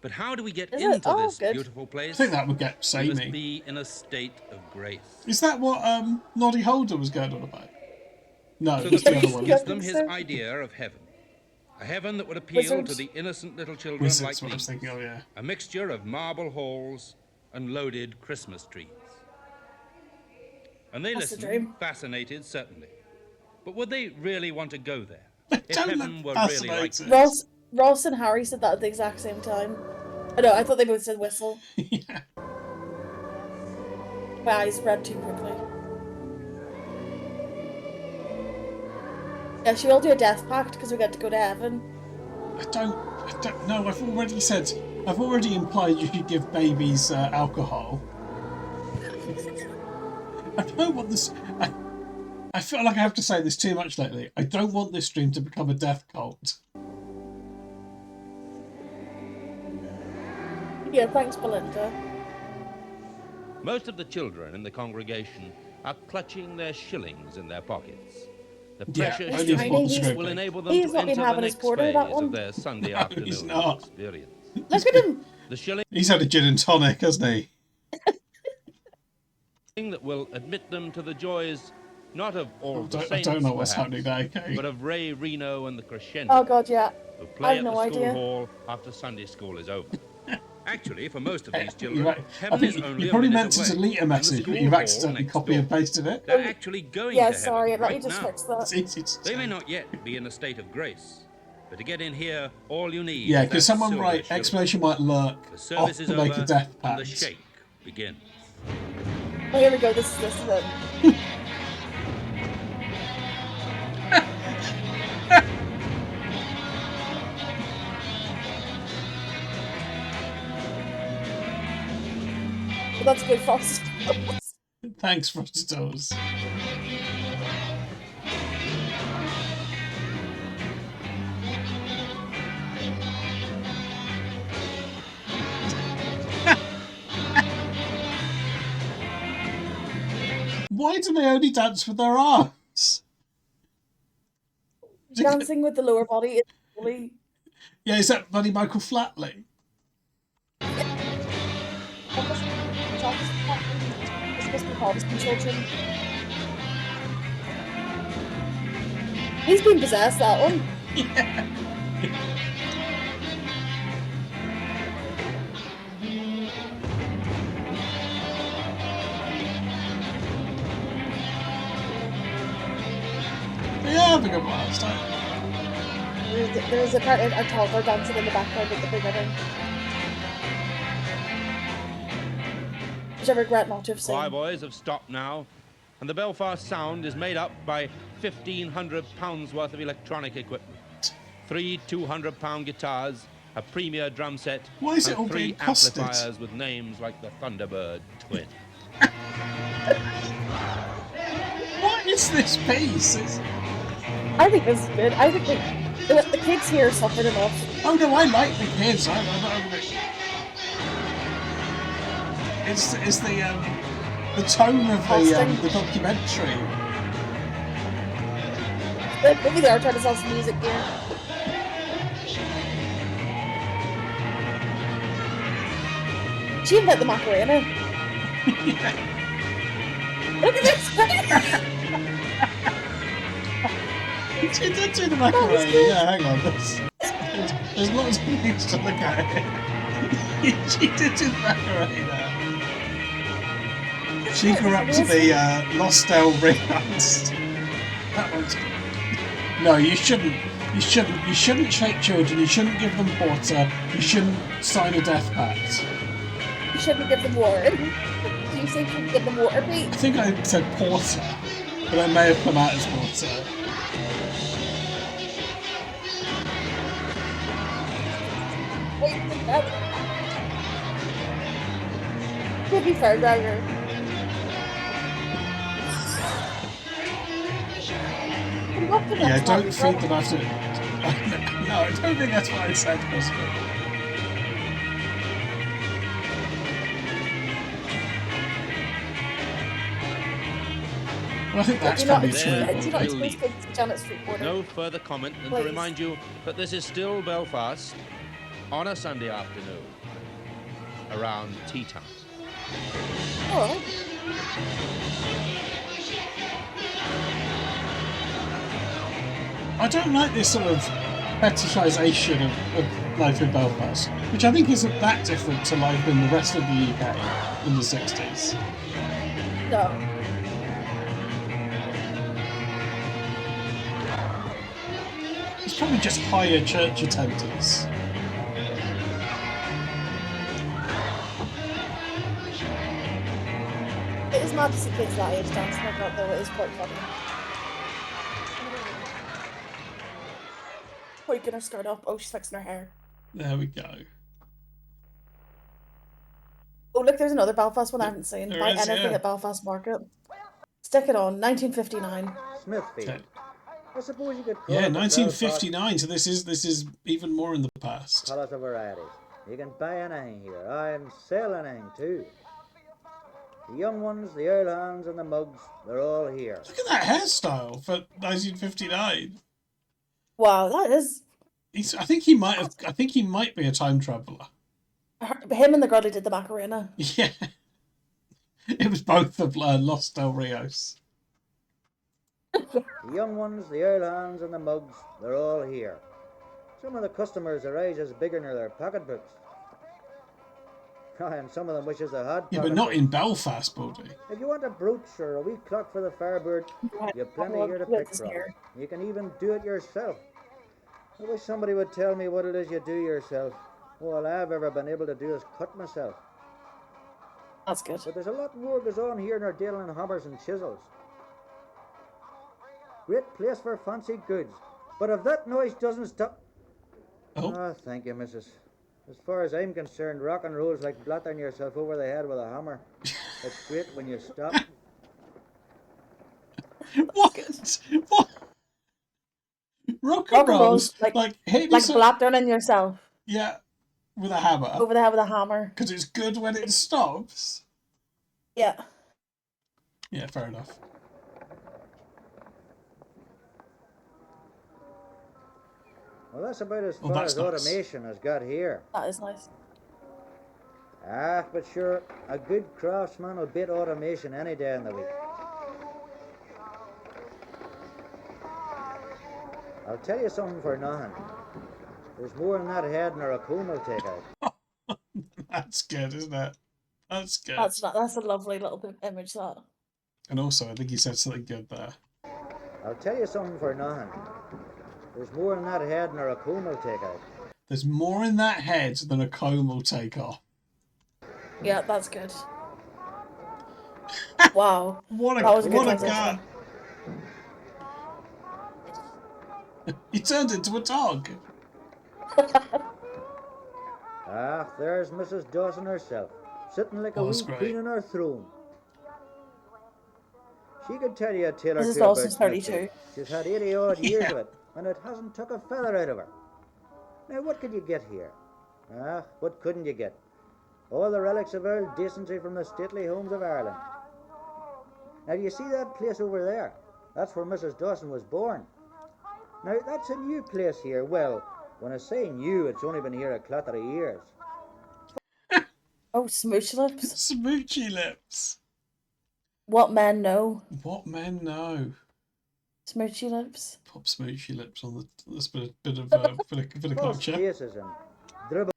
But how do we get Is it? into Oh, this good. beautiful place? I think that would get We must samey. be in a state of grace. Is that what Noddy Holder was going on about? No, So it's the the other priest one. gives them his idea of heaven. A heaven that would appeal to Wizards. the innocent little children Wizards, like what I was these. thinking of, yeah. A mixture of marble halls and loaded Christmas trees. And they That's the listen, dream. fascinated certainly. But would they really want to go there? If Don't heaven look were really like fascinated. Ross and Harry said that at the exact same time. I know, I thought they both said whistle. Yeah. My eyes read too quickly. Yeah, should we all do a death pact because we get to go to heaven? I don't know. I've already implied you should give babies alcohol. I don't want this. I feel like I have to say this too much lately. I don't want this stream to become a death cult. Yeah, thanks, Belinda. Most of the children in the congregation are clutching their shillings in their pockets. The Yeah, precious only if shillings Bob's will scraping. enable them He's to not been enter the having his next porter, phase that one. of their Sunday No, afternoon he's not. experience. Look at him! The shilling He's had a gin and tonic, hasn't he? that will admit them to the joys not of all the I saints, don't know what's perhaps, happening there, okay? but of Ray Reno and the Crescendo, Oh god, yeah. who I play have at no the school idea. hall after Sunday school is over. Actually, for most of these You children, might- I heaven think is only you a probably minute meant to away, delete a and the message, but school you've hall accidentally next copy door. and pasted it. They're actually going Yeah, to sorry, heaven let me right just now. fix that. It's easy to They say. may not yet be in a state of grace, but to get in here, all you need Yeah, is could that someone silver write shilling. exclamation mark lurk The off service is to make over, a death and the pact? shake begins. Oh, here we go, this is it. Well, that's good, Frost. Thanks, Frosty Toes. Why do they only dance with their arms? Dancing with the lower body is really... Yeah, is that bloody Michael Flatley? It's supposed to be called his children. He's been possessed, that one. Yeah. They're having a blast, aren't they? There's a part of a toddler dancing in the background at the beginning. Which I regret not to have seen. Choir boys have stopped now, and the Belfast sound is made up by £1,500 worth of electronic equipment. 3 £200 guitars, a premier drum set, Why is it and all 3 being costed? amplifiers with names like the Thunderbird Twin. What is this piece? I think this is good. I think the kids here suffered enough. Oh no, I like the kids. It's the tone of the documentary. Maybe they are trying to sell some music here. She invent the Macarena. Look at this! She did do the macaroni. Yeah, hang on. There's lots of things to look at here. She did do the macaroni there. She grew up to the Lostdale Ringhouse. That one's good. No, you shouldn't. You shouldn't shake children. You shouldn't give them water. You shouldn't sign a death pact. You shouldn't give them water. Do you think you should give them water, Pete? I think I said porter, but I may have come out as water. To be fair, Dagger. Yeah, don't feed them after. No, I don't think that's what I said, Crispy. Well, I think that's probably true. No further comment than to remind you that this is still Belfast on a Sunday afternoon around tea time. Oh. I don't like this sort of fetishisation of life in Belfast, which I think isn't that different to life in the rest of the UK in the 60s. No. It's probably just higher church attendance. It is mad to see kids that age dancing like that, though. It is quite funny. Poking her skirt up. Oh, she's fixing her hair. There we go. Oh, look, there's another Belfast one I haven't seen. There Buy is, anything yeah. at Belfast Market. Stick it on. 1959. Smithfield. Okay. I suppose you could call Yeah, it the 1959. So this is even more in the past. Colours of varieties. You can buy anything here, and sell anything too. The young ones, the old hands, and the mugs, they're all here. Look at that hairstyle for 1959. Wow, that is. I think he might have. I think he might be a time traveller. Him and the girl who did the Macarena. Yeah. It was both of Los Del Rios. The young ones, the old hands, and the mugs, they're all here. Some of the customers are eyes as bigger than their pocketbooks. And some of them wishes they had. Yeah, but not in Belfast, Baldy. If you want a brooch or a wee clock for the Firebird, you've plenty here to pick from. You can even do it yourself. I wish somebody would tell me what it is you do yourself. All I've ever been able to do is cut myself. That's good. But there's a lot more goes on here nor dealing in hammers and chisels. Great place for fancy goods. But if that noise doesn't stop... Oh, thank you, missus. As far as I'm concerned, rock and roll's like blattering yourself over the head with a hammer. It's great when you stop. What? What? Rock and roll's like blattering yourself. Yeah, with a hammer. Over the head with a hammer. Because it's good when it stops. Yeah. Yeah, fair enough. Well, that's about as far as automation has got here. That is nice. Ah, but sure, a good craftsman will beat automation any day in the week. I'll tell you something for nothing. There's more in that head than a comb will take out. That's good, isn't it? That's good. That's a lovely little image, that. And also, I think he said something good there. I'll tell you something for nothing. There's more in that head than a comb will take out. There's more in that head than a comb will take off. Yeah, that's good. Wow. What a guy. He turned into a dog. Ah, there's Mrs. Dawson herself, sitting like a wee queen on her throne. She could tell you a tale or two about Dawson's 32. She's had 80-odd years of it, and it hasn't took a feather out of her. Now, what could you get here? Ah, what couldn't you get? All the relics of old decency from the stately homes of Ireland. Now, do you see that place over there? That's where Mrs. Dawson was born. Now, that's a new place here. Well, when I say new, it's only been here a clutter of years. Oh, smooch lips. Smoochy lips. What men know. What men know. Smoochy lips. Pop smoochy lips on the. That's bit of culture. Faces and dribble.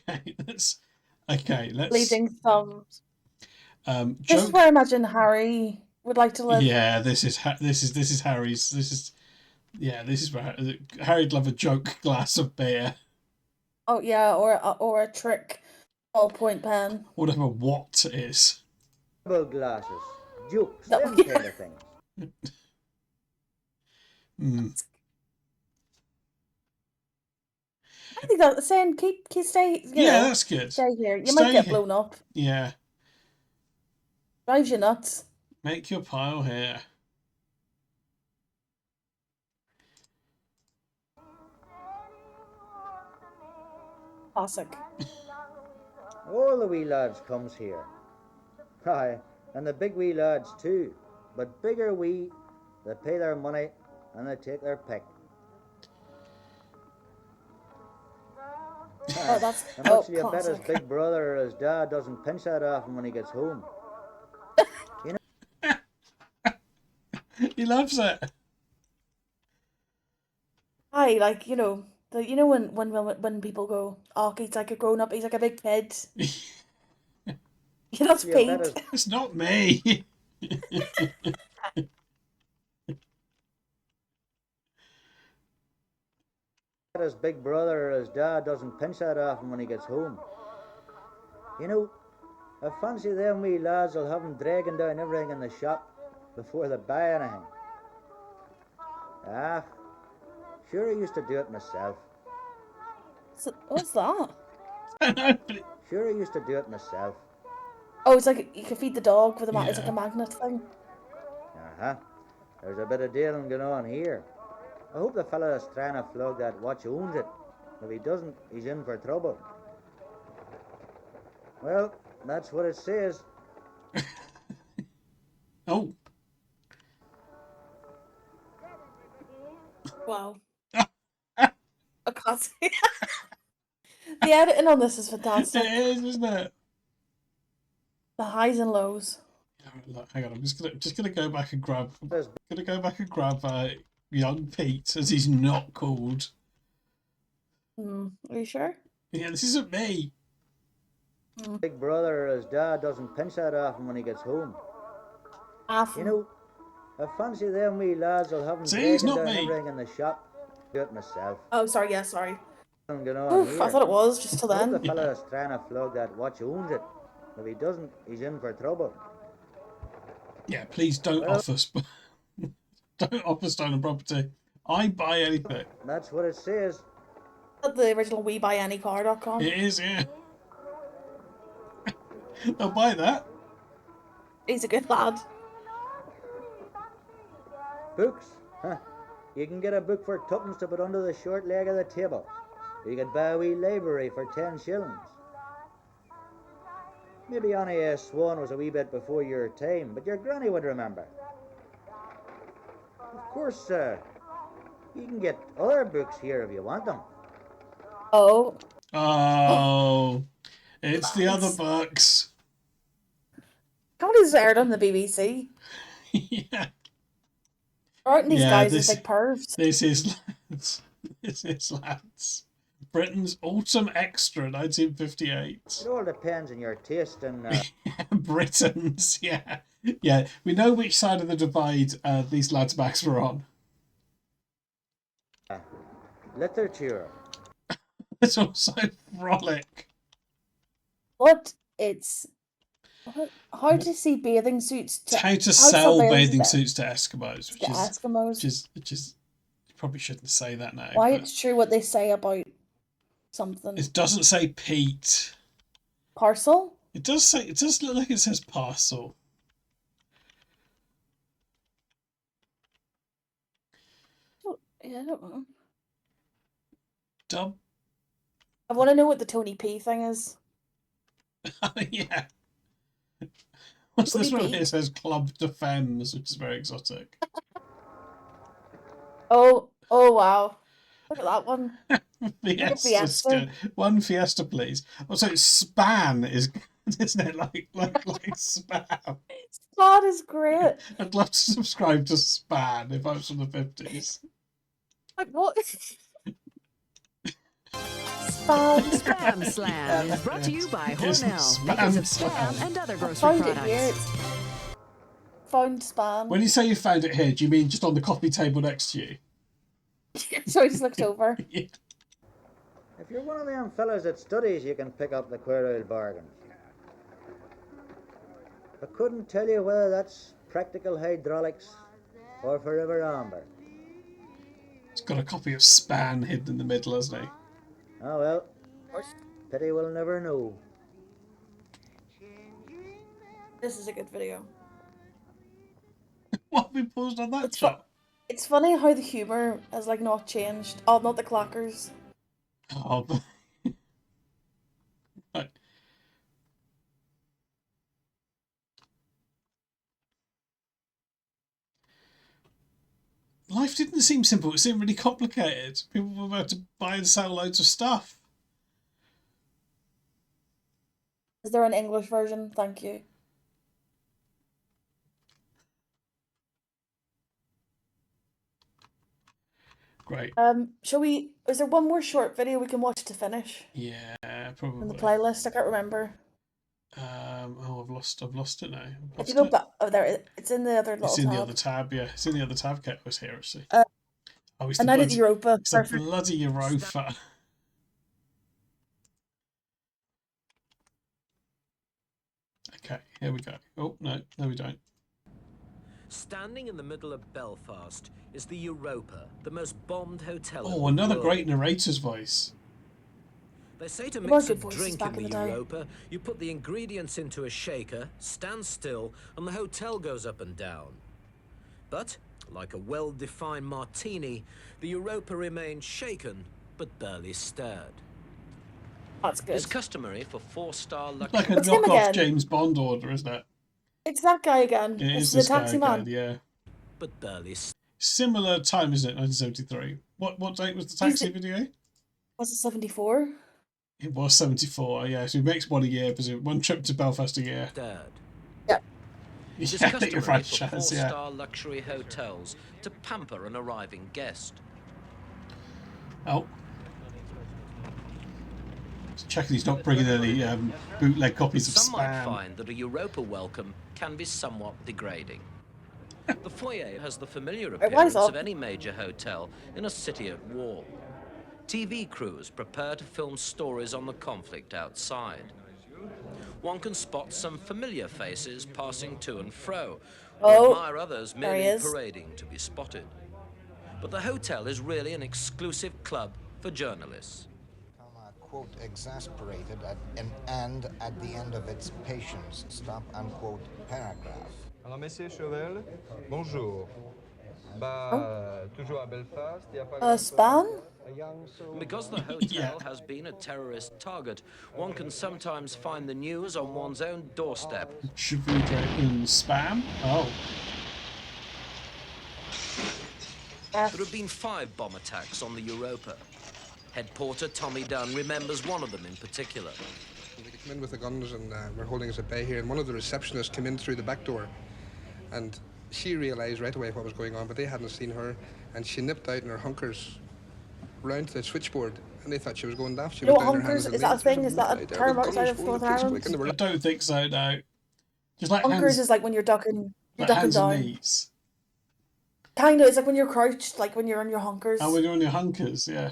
Okay, let's. Bleeding thumbs. This is Joke. where I imagine Harry would like to live. Yeah, this is Harry's. This is where Harry'd love a joke glass of beer. Oh yeah, or a trick ballpoint pen. Whatever what is. Glasses, jukes, them kind of things. I think that's saying keep stay. Yeah, that's good. Stay here. You Stay might get here. blown up. Yeah. Drives you nuts. Make your pile here. Classic. All the wee lads comes here. Aye, and the big wee lads too. But bigger wee, they pay their money and they take their pick. Oh, that's How much do you bet his big brother or his dad doesn't pinch that off him when he gets home? You know? He loves it. Aye, like when people go, oh, he's like a grown up, he's like a big kid. That's Pete. It's not me. His big brother or his dad doesn't pinch that off him when he gets home. You know, I fancy them wee lads will have him dragging down everything in the shop before they buy anything. Ah, sure I used to do it myself. What's that? Sure I used to do it myself. Oh, it's like you can feed the dog with a it's like a magnet thing. Uh-huh. There's a bit of dealing going on here. I hope the fella that's trying to flog that watch owns it. If he doesn't, he's in for trouble. Well, that's what it says. Oh. Wow. I can't see. The editing on this is fantastic. It is, isn't it? The highs and lows. Look, hang on, I'm just gonna go back and grab young Pete, as he's not called. Are you sure? Yeah, this isn't me. Big brother or his dad doesn't pinch that off him when he gets home. You know, I fancy them wee lads will have him dragging down everything in the shop. Do it myself. Oh, sorry, yeah, sorry. Oof, I thought it was just till then. The fella that's trying to flog that watch owns it. If he doesn't, he's in for trouble. Yeah, please don't offer don't offer stolen property. I buy anything. That's what it says. The original WeBuyAnyCar.com. It is, yeah. I'll buy that. He's a good lad. Books? Huh. You can get a book for tuppence to put under the short leg of the table. You could buy a wee library for 10 shillings. Maybe Annie Swan was a wee bit before your time, but your granny would remember. Of course, you can get other books here if you want them. Oh. Oh. It's the other books. How is aired on the BBC? Yeah. Aren't these guys as big pervs? This is lads. This is lads. Britain's Autumn Extra, 1958. It all depends on your taste and... Britain's, yeah. Yeah, we know which side of the divide these lads' backs were on. Literature. It's also Frolic. What? It's... How to see bathing suits to... How to sell bathing suits to Eskimos. Which is... You probably shouldn't say that now. Why it's true what they say about something. It doesn't say Pete. Parcel? It does look like it says parcel. Yeah, I don't know. Dub. I want to know what the Tony P thing is. Yeah. What's this one here? It says Club de Femmes, which is very exotic. Oh wow. Look at that one. Fiesta's good. One Fiesta, please. Also, Span is, isn't it? Like Spam. Span is great. I'd love to subscribe to Span if I was from the 50s. Like what? Spam Slam is brought to you by Hormel, makers of Spam and other grocery products. Found Spam. When you say you found it here, do you mean just on the coffee table next to you? So I just looked over. Yeah. If you're one of them fellas that studies, you can pick up the queer old bargains. I couldn't tell you whether that's practical hydraulics or forever amber. He's got a copy of Span hidden in the middle, hasn't he? Oh well, pity we'll never know. This is a good video. What we paused on that shot? It's funny how the humour has like not changed. Oh, not the clackers. Oh, right. Life didn't seem simple. It seemed really complicated. People were about to buy and sell loads of stuff. Is there an English version? Thank you. Great. Shall we? Is there one more short video we can watch to finish? Yeah, probably. In the playlist, I can't remember. Oh, I've lost it now. If you go back, oh, there it's in the other little. It's in tab. the other tab. Yeah, it's in the other tab. Kate was here actually. It's and now the Europa. It's the bloody Europa. Okay, here we go. Oh no, we don't. Standing in the middle of Belfast is the Europa, the most bombed hotel in Oh, the another world. great narrator's voice. They say to There were mix a good voices drink back in in the the day. Europa, you put the ingredients into a shaker, stand still, and the hotel goes up and down. But, like a well-defined martini, the Europa remains shaken, but barely stirred. That's good. It's customary for four-star luxury... Like a It's him knockoff again. James Bond order, isn't it? It's that guy again. It It's is the this taxi guy man. again, yeah. But barely... Similar time, isn't it? 1973. What date was the taxi video? Was it 74? It was 74. Yeah, so he makes one a year. One trip to Belfast a year. stirred. Yeah. It is Yeah, I think you're customary right, for Chaz, yeah. four-star luxury hotels to pamper an arriving guest. Oh. Just checking he's not bringing any bootleg copies of Some might Spam. find that a Europa welcome can be somewhat degrading. The foyer has the familiar why is appearance up? of any major hotel in a city at war. TV crews prepare to film stories on the conflict outside. One can spot some familiar faces passing to and fro, or Oh, admire others there he merely is. parading to be spotted. But the hotel is really an exclusive club for journalists. Quote, exasperated and at the end of its patience, stop, unquote, paragraph. Alors, Monsieur Chauvel, bonjour. Toujours à Belfast, il y a pas Spam? Because the hotel has been a terrorist target, one can sometimes find the news on one's own doorstep. Shavuda in Spam? Oh. There have been 5 bomb attacks on the Europa. Head porter Tommy Dunn remembers one of them in particular. They came in with the guns and were holding us at bay here, and one of the receptionists came in through the back door, and she realised right away what was going on, but they hadn't seen her, and she nipped out in her hunkers round to the switchboard, and they thought she was going daft. She You know was what down her hands hunkers and is? That a knees. thing? Is that a Right there term with outside guns of full Northern kids Ireland? quick, and they were I don't think so, no. Just like Hunkers hands, is like when you're ducking like down. hands and knees. Kind of. It's like when you're crouched, like when you're on your hunkers. Oh, when you're on your hunkers, yeah.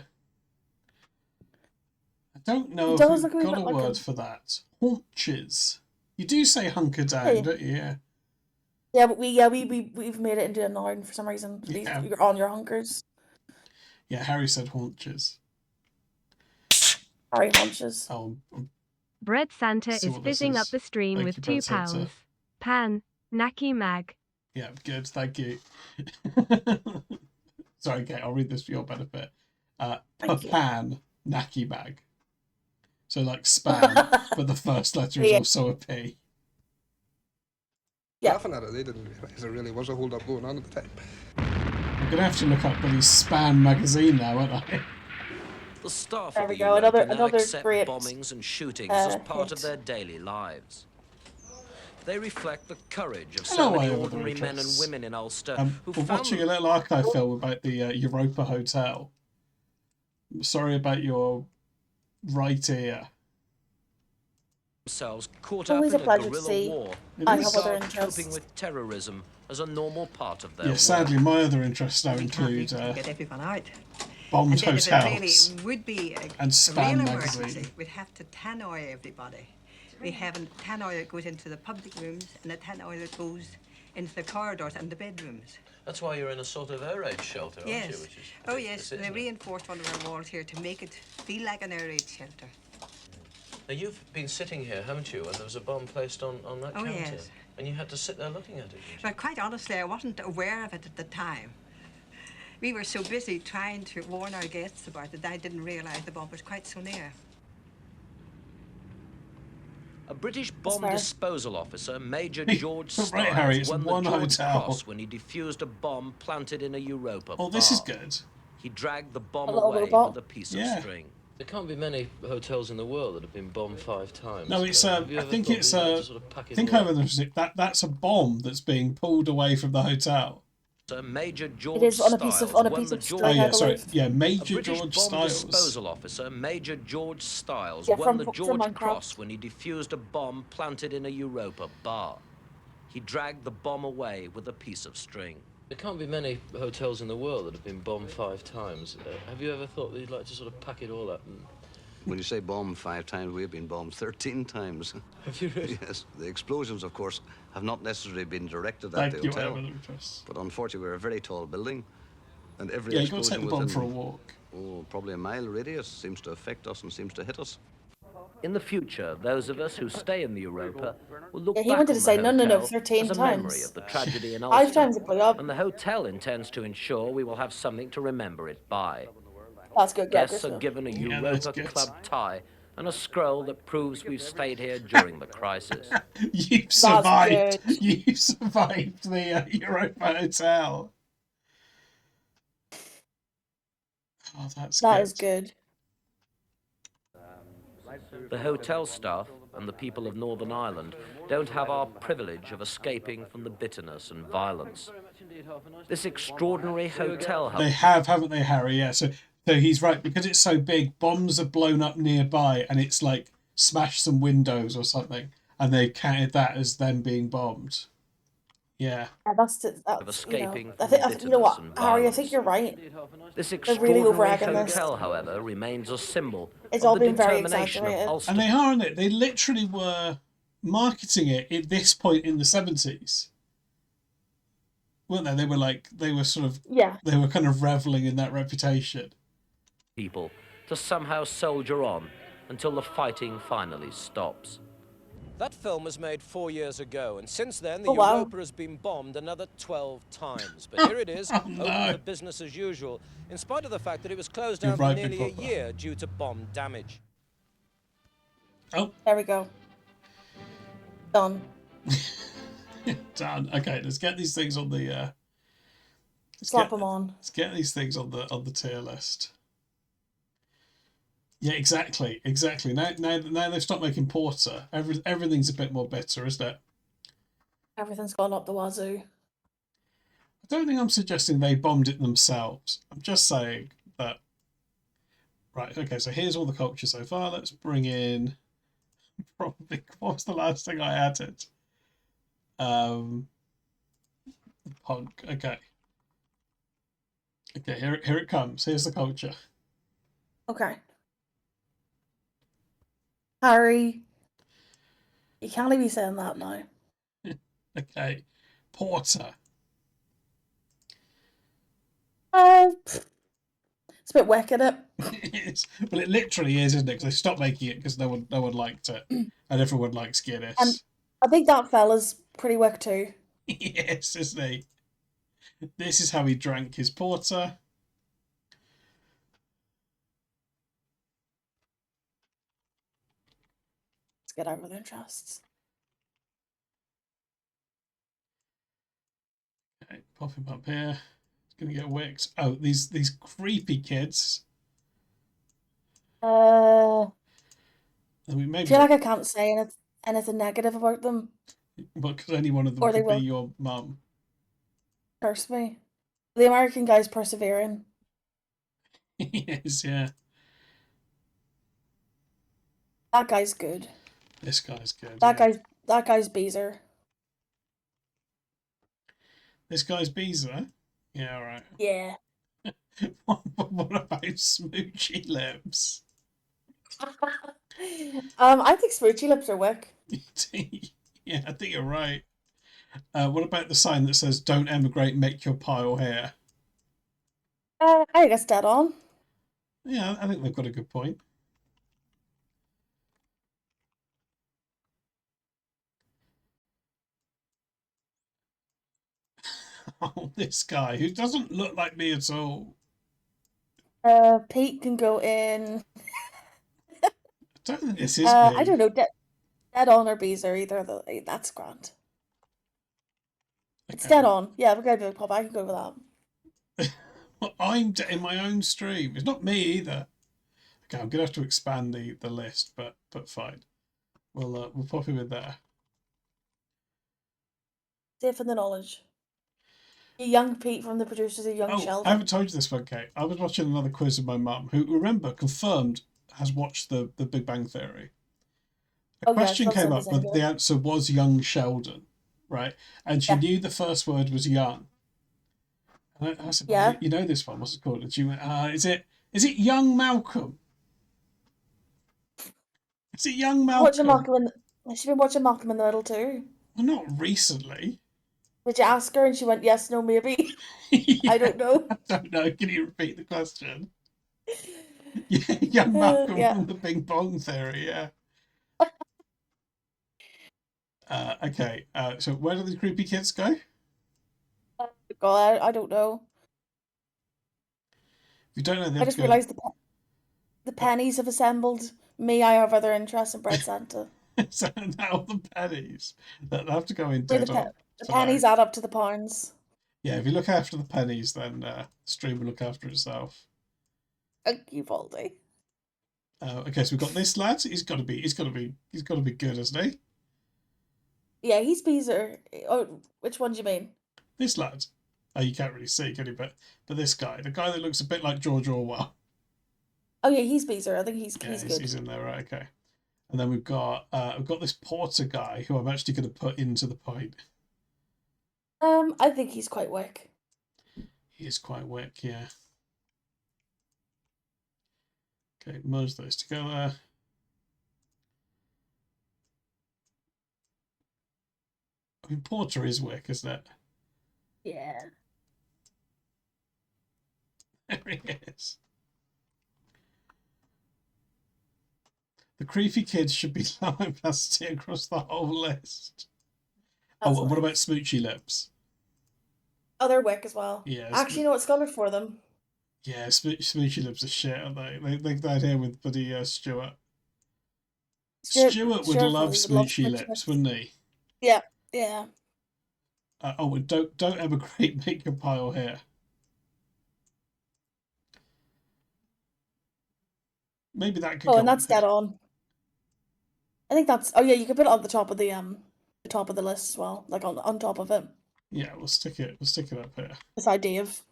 I don't know It if does we've look a got bit a like word a- for that. Haunches. You do say hunker down, Hey. don't you? Yeah. Yeah, but we've made it into a noun for some reason. Yeah. You're on your hunkers. Yeah, Harry said haunches. Harry hunches. Oh, Bread Santa See is what this fizzing is. up the stream Thank with you, Bread £2. Santa. Pan, Naki Mag. yeah, good, thank you. Sorry, Kate, I'll read this for your benefit. Thank you. Papan, Naki bag. So like spam, but the first letter is Yeah. also a P. Yeah. Laughing at it, they didn't realise there really was a hold-up going on at the time. I'm gonna have to look up the Span magazine now, aren't I? The staff There of we the go, Europa now another accept great bombings and shootings as part of hint. their daily lives. They reflect the courage of so Hello, many I have other ordinary men and interests. women in Ulster who We're watching a little archive film about the Europa Hotel. I'm sorry about your right ear. themselves caught Always up a in a pleasure to guerrilla see. war It and is. have other regard coping interests. with terrorism as a normal part of their Yeah, work. sadly, my other interests now include Get everyone out. bombed And then if it hotels really would be a and real Span emergency, magazine. we'd have to tannoy everybody. We have a tannoy that goes into the public rooms and a tannoy that goes into the corridors and the bedrooms. That's why you're in a sort of air raid shelter, aren't you? Yes. Which is Oh yes, isn't they it? reinforced one of our walls here to make it feel like an air raid shelter. Now, you've been sitting here, haven't you, and there was a bomb placed on that Oh, counter. yes. And you had to sit there looking at it. But quite honestly, I wasn't aware of it at the time. We were so busy trying to warn our guests about it that I didn't realise the bomb was quite so near. A British bomb fair. disposal officer, Major George Right, Stiles, Harry, it's won the one George hotel. Cross when he defused a bomb planted in a Europa Oh, this is bar. good. He dragged the bomb A little bit away of bomb. with a piece Yeah. of string. There can't be many hotels in the world that have been bombed 5 times. No, it's Have you I ever think thought it's you'd like to sort of pack I it think all I understood that's a bomb that's being pulled away from the hotel. So Major George It is on a piece Stiles of won the string, George Oh I yeah, sorry, believe. yeah, A Major British George bomb Stiles. disposal officer, Major George Stiles, Yeah, won from the George Minecraft. Cross when he defused a bomb planted in a Europa bar. He dragged the bomb away with a piece of string. There can't be many hotels in the world that have been bombed 5 times. Have you ever thought that you'd like to sort of pack it all up? When you say bombed 5 times, we've been bombed 13 times. Have you really? Yes. The explosions, of course, have not necessarily been directed at Thank the you, hotel. whatever the interest. But unfortunately, we're a very tall building. And every Yeah, you got to explosion take the bomb within, for a walk. oh, probably a mile radius seems to affect us and seems to hit us. In the future, those of us who stay in the Europa will look Yeah, he back wanted on to say the no, 13 13 as a memory times. of the tragedy in 5 Ulster. times it blew up. And the hotel intends to ensure we will have something to remember it by. That's good, Guests Gregor. are given a Yeah, that's Europa good. Club tie and a scroll that proves we've stayed here during the crisis. You survived. You survived the Europa Hotel. Oh, that's That good. is good. The hotel staff and the people of Northern Ireland don't have our privilege of escaping from the bitterness and violence. This extraordinary hotel, They have, haven't they, Harry? Yeah. So he's right, because it's so big. Bombs are blown up nearby, and it's like smashed some windows or something, and they counted that as them being bombed. Yeah. Yeah, that's escaping I from think you know what, bitterness and Harry. I violence. think you're right. This They're really extraordinary over-egging this. hotel, however, remains a symbol It's of all the been very determination of exaggerated. Ulster. And they are, aren't they? They literally were marketing it at this point in the 70s. Weren't they? They were Yeah. they were kind of reveling in that reputation. People to somehow soldier on until the fighting finally stops. That film was made 4 years ago, and since then the Oh, wow. Europa has been bombed another 12 times. But here it is, Oh, no. open for business as usual, in spite of the fact that it was closed You're down right, for Big nearly a Papa. year due to bomb damage. Oh. There we go. Done. Done. Okay, let's get these things on the Slap them on. Let's get these things on the tier list. Yeah, exactly. Now they've stopped making porter. Everything's a bit more bitter, isn't it? Everything's gone up the wazoo. I don't think I'm suggesting they bombed it themselves. I'm just saying that. Right. Okay. So here's all the culture so far. Let's bring in. Probably. What was the last thing I added? Punk. Okay. Okay. Here it comes. Here's the culture. Okay. Harry, you can't be saying that now. Okay. Porter. It's a bit whack at it. Well, it literally is, isn't it? Because they stopped making it because no one liked it, and everyone likes Guinness. And I think that fella's pretty whack too. Yes, isn't he? This is how he drank his porter. Let's get over their interests. Okay, pop him up here. Gonna get wicked. Oh, these creepy kids. I maybe feel like I can't say anything negative about them. But because any one of them Or they could be will your mum. curse me. The American guy's persevering. Yes, yeah. That guy's good. This guy's good. That guy's Beezer. This guy's Beezer. Yeah, all right. Yeah. What about Smoochy Lips? I think Smoochy Lips are wick. Yeah, I think you're right. What about the sign that says "Don't emigrate, make your pile here"? I think that's dead on. Yeah, I think they've got a good point. Oh, this guy who doesn't look like me at all. Pete can go in. I don't think this is me. I don't know. Dead on or Beezer, either of the. That's grand. It's dead on. Yeah, we're going to pop. I can go with that. Well, I'm in my own stream. It's not me either. Okay, I'm gonna have to expand the list, but fine. We'll pop him in there. Safe in the knowledge. Young Pete from the producers of Young Sheldon. I haven't told you this one, Kate. I was watching another quiz with my mum, who, remember, confirmed has watched the Big Bang Theory. A question came up, but the answer was Young Sheldon, right? And she knew the first word was young. And I said, well, you know this one, what's it called? And she went, is it Young Malcolm? Is it Young Malcolm? She's been watching Malcolm in the Middle too. Well, not recently. Did you ask her and she went, yes, no, maybe? Yeah, I don't know. I don't know. Can you repeat the question? Yeah, Young Malcolm from the Bing Bong Theory, yeah. Okay, so where do the creepy kids go? God, I don't know. If you don't know, they I just realised the pennies have assembled. Me, I have other interests in Bread Santa. So now the pennies that have to go in dead on. The pennies add up to the pounds. Yeah, if you look after the pennies, then the stream will look after itself. Thank you, Baldy. Okay, so we've got this lad. He's got to be good, hasn't he? Yeah, he's Beezer. Oh, which one do you mean? This lad. Oh, you can't really see, can you? But this guy, the guy that looks a bit like George Orwell. Oh yeah, he's Beezer. I think he's good. He's in there, right? Okay. And then we've got this Porter guy who I'm actually going to put into the point. I think he's quite wick. He is quite wick, yeah. Okay, merge those together. I mean, Porter is wick, isn't it? Yeah. There he is. The creepy kids should be lambasted across the whole list. That's what about Smoochy Lips? Oh, they're wick as well. Yeah. Actually, you know what's colored for them? Yeah, Smoochy Lips are shit, aren't they? They died here with buddy Stuart. Stuart would love Smoochy Lips, wouldn't he? Yeah, yeah. And don't emigrate, make your pile here. Maybe that could go. Oh, and that's dead on. I think that's. Oh yeah, you could put it on the top of the list as well, like on top of it. Yeah, we'll stick it up here. Beside Dave.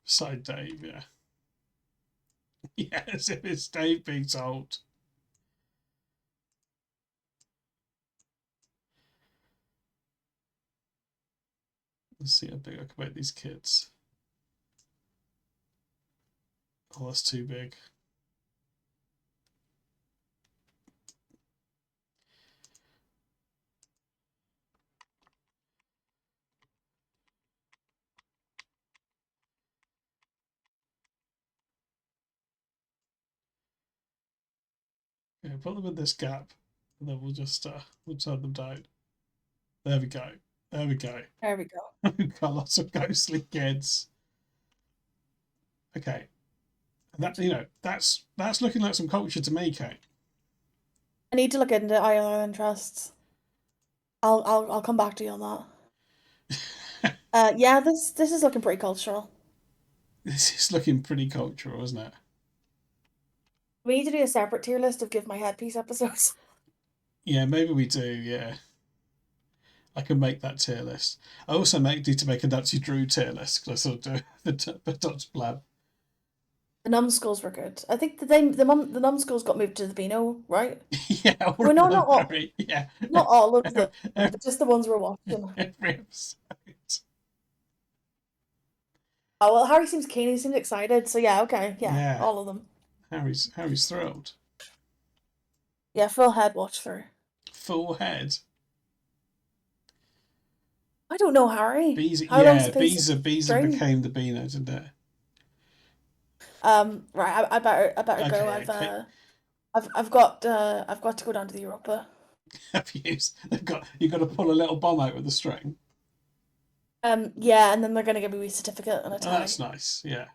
Beside Dave, yeah. Yes, if it's Dave being told. Let's see how big I can make these kids. Oh, that's too big. Okay, put them in this gap, and then we'll just we'll turn them down. There we go. There we go. There we go. We've got lots of ghostly kids. Okay, and that's looking like some culture to me, Kate. I need to look into other interests. I'll come back to you on that. Yeah, this is looking pretty cultural. This is looking pretty cultural, isn't it? We need to do a separate tier list of Give My Headpiece episodes. Yeah, maybe we do, yeah. I can make that tier list. I also need to make a Nancy Drew tier list, because I sort of do the Dr. Blab. The numbskulls were good. I think the numbskulls got moved to the Beano, right? Yeah, well, no, not all. Yeah. Not all of them, but just the ones we're watching. Every episode. Oh well, Harry seems keen. He seems excited. So yeah, okay, yeah, all of them. Harry's thrilled. Yeah, full head watch through. Full head. I don't know, Harry. Beezer became the Beano, didn't it? Right. I better go. I've got to go down to the Europa. You've got to pull a little bomb out with the string. Yeah, and then they're gonna give me a wee certificate and a tie. Oh, that's nice. Yeah,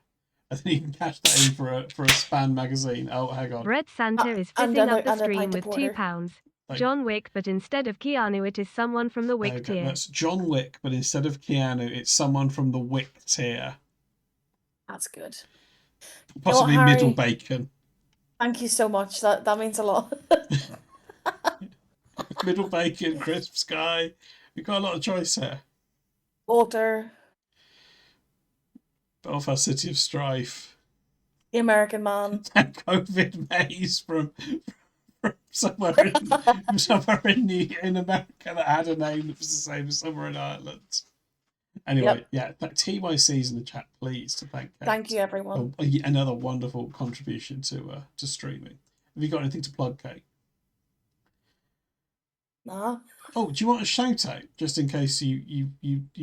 and then you can cash that in for a Span magazine. Oh, hang on. Bread Santa is fizzing up the stream with £2. John Wick, but instead of Keanu, it is someone from the Wick tier. That's John Wick, but instead of Keanu, it's someone from the Wick tier. That's good. Possibly middle bacon. Thank you so much. That means a lot. Middle bacon, crisp sky. We've got a lot of choice here. Walter. Belfast City of Strife. The American Man. And COVID Maze from somewhere in America that had a name that was the same as somewhere in Ireland. Anyway, yeah, TYC's in the chat, please, to thank Cait. Thank you, everyone. Another wonderful contribution to streaming. Have you got anything to plug, Cait? Nah. Oh, do you want a shout out just in case you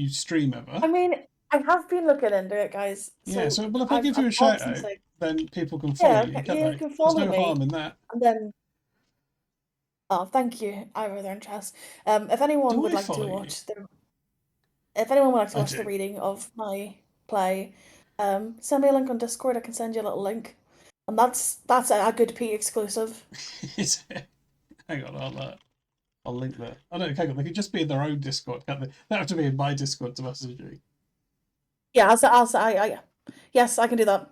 stream ever? I mean, I have been looking into it, guys. Yeah, so if I give you a shout out, then people can follow you. You can follow me. There's no harm in that. And then, thank you. I have other interests. If anyone would like to watch the reading of my play, send me a link on Discord. I can send you a little link, and that's a good P exclusive. Is it? Hang on, I'll link that. Oh no, hang on. They could just be in their own Discord, can't they? They don't have to be in my Discord to message you. Yeah, yes, I can do that.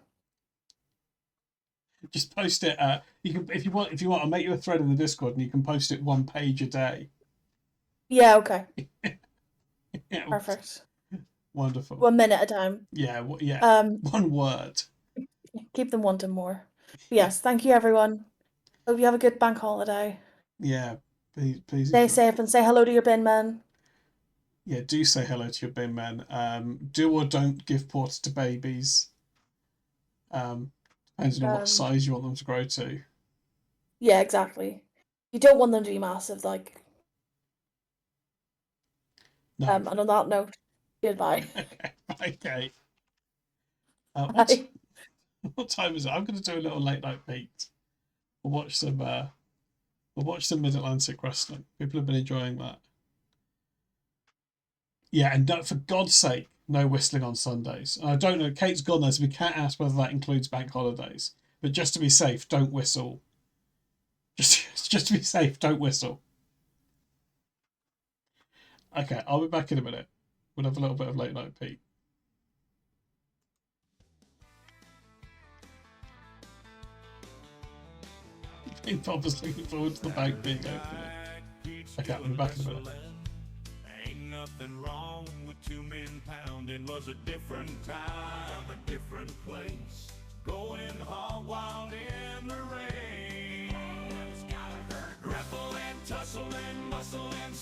Just post it. You can if you want. I'll make you a thread in the Discord, and you can post it 1 page a day. Yeah. Okay. Yeah, perfect. Wonderful. 1 minute at a time. Yeah. Yeah. 1 word. Keep them wanting more. But yes. Thank you, everyone. Hope you have a good bank holiday. Yeah. Please. Stay safe and say hello to your bin men. Yeah, do say hello to your bin men. Do or don't give porter to babies. Depends on what size you want them to grow to. Yeah, exactly. You don't want them to be massive, like. No. And on that note, goodbye. Okay. What time is it? I'm going to do a little late night peek. We'll watch some Mid-Atlantic wrestling. People have been enjoying that. Yeah, and for God's sake, no whistling on Sundays. And I don't know, Cait's gone there, so we can't ask whether that includes bank holidays. But just to be safe, don't whistle. Just to be safe, don't whistle. Okay, I'll be back in a minute. We'll have a little bit of late night peek. Papa's looking forward to the bank being open. Okay, I'll be back in a minute. Ain't nothing wrong with 2 men pounding. Was a different time, a different place. Going hog wild in the rain. Grapple and tussle and muscle and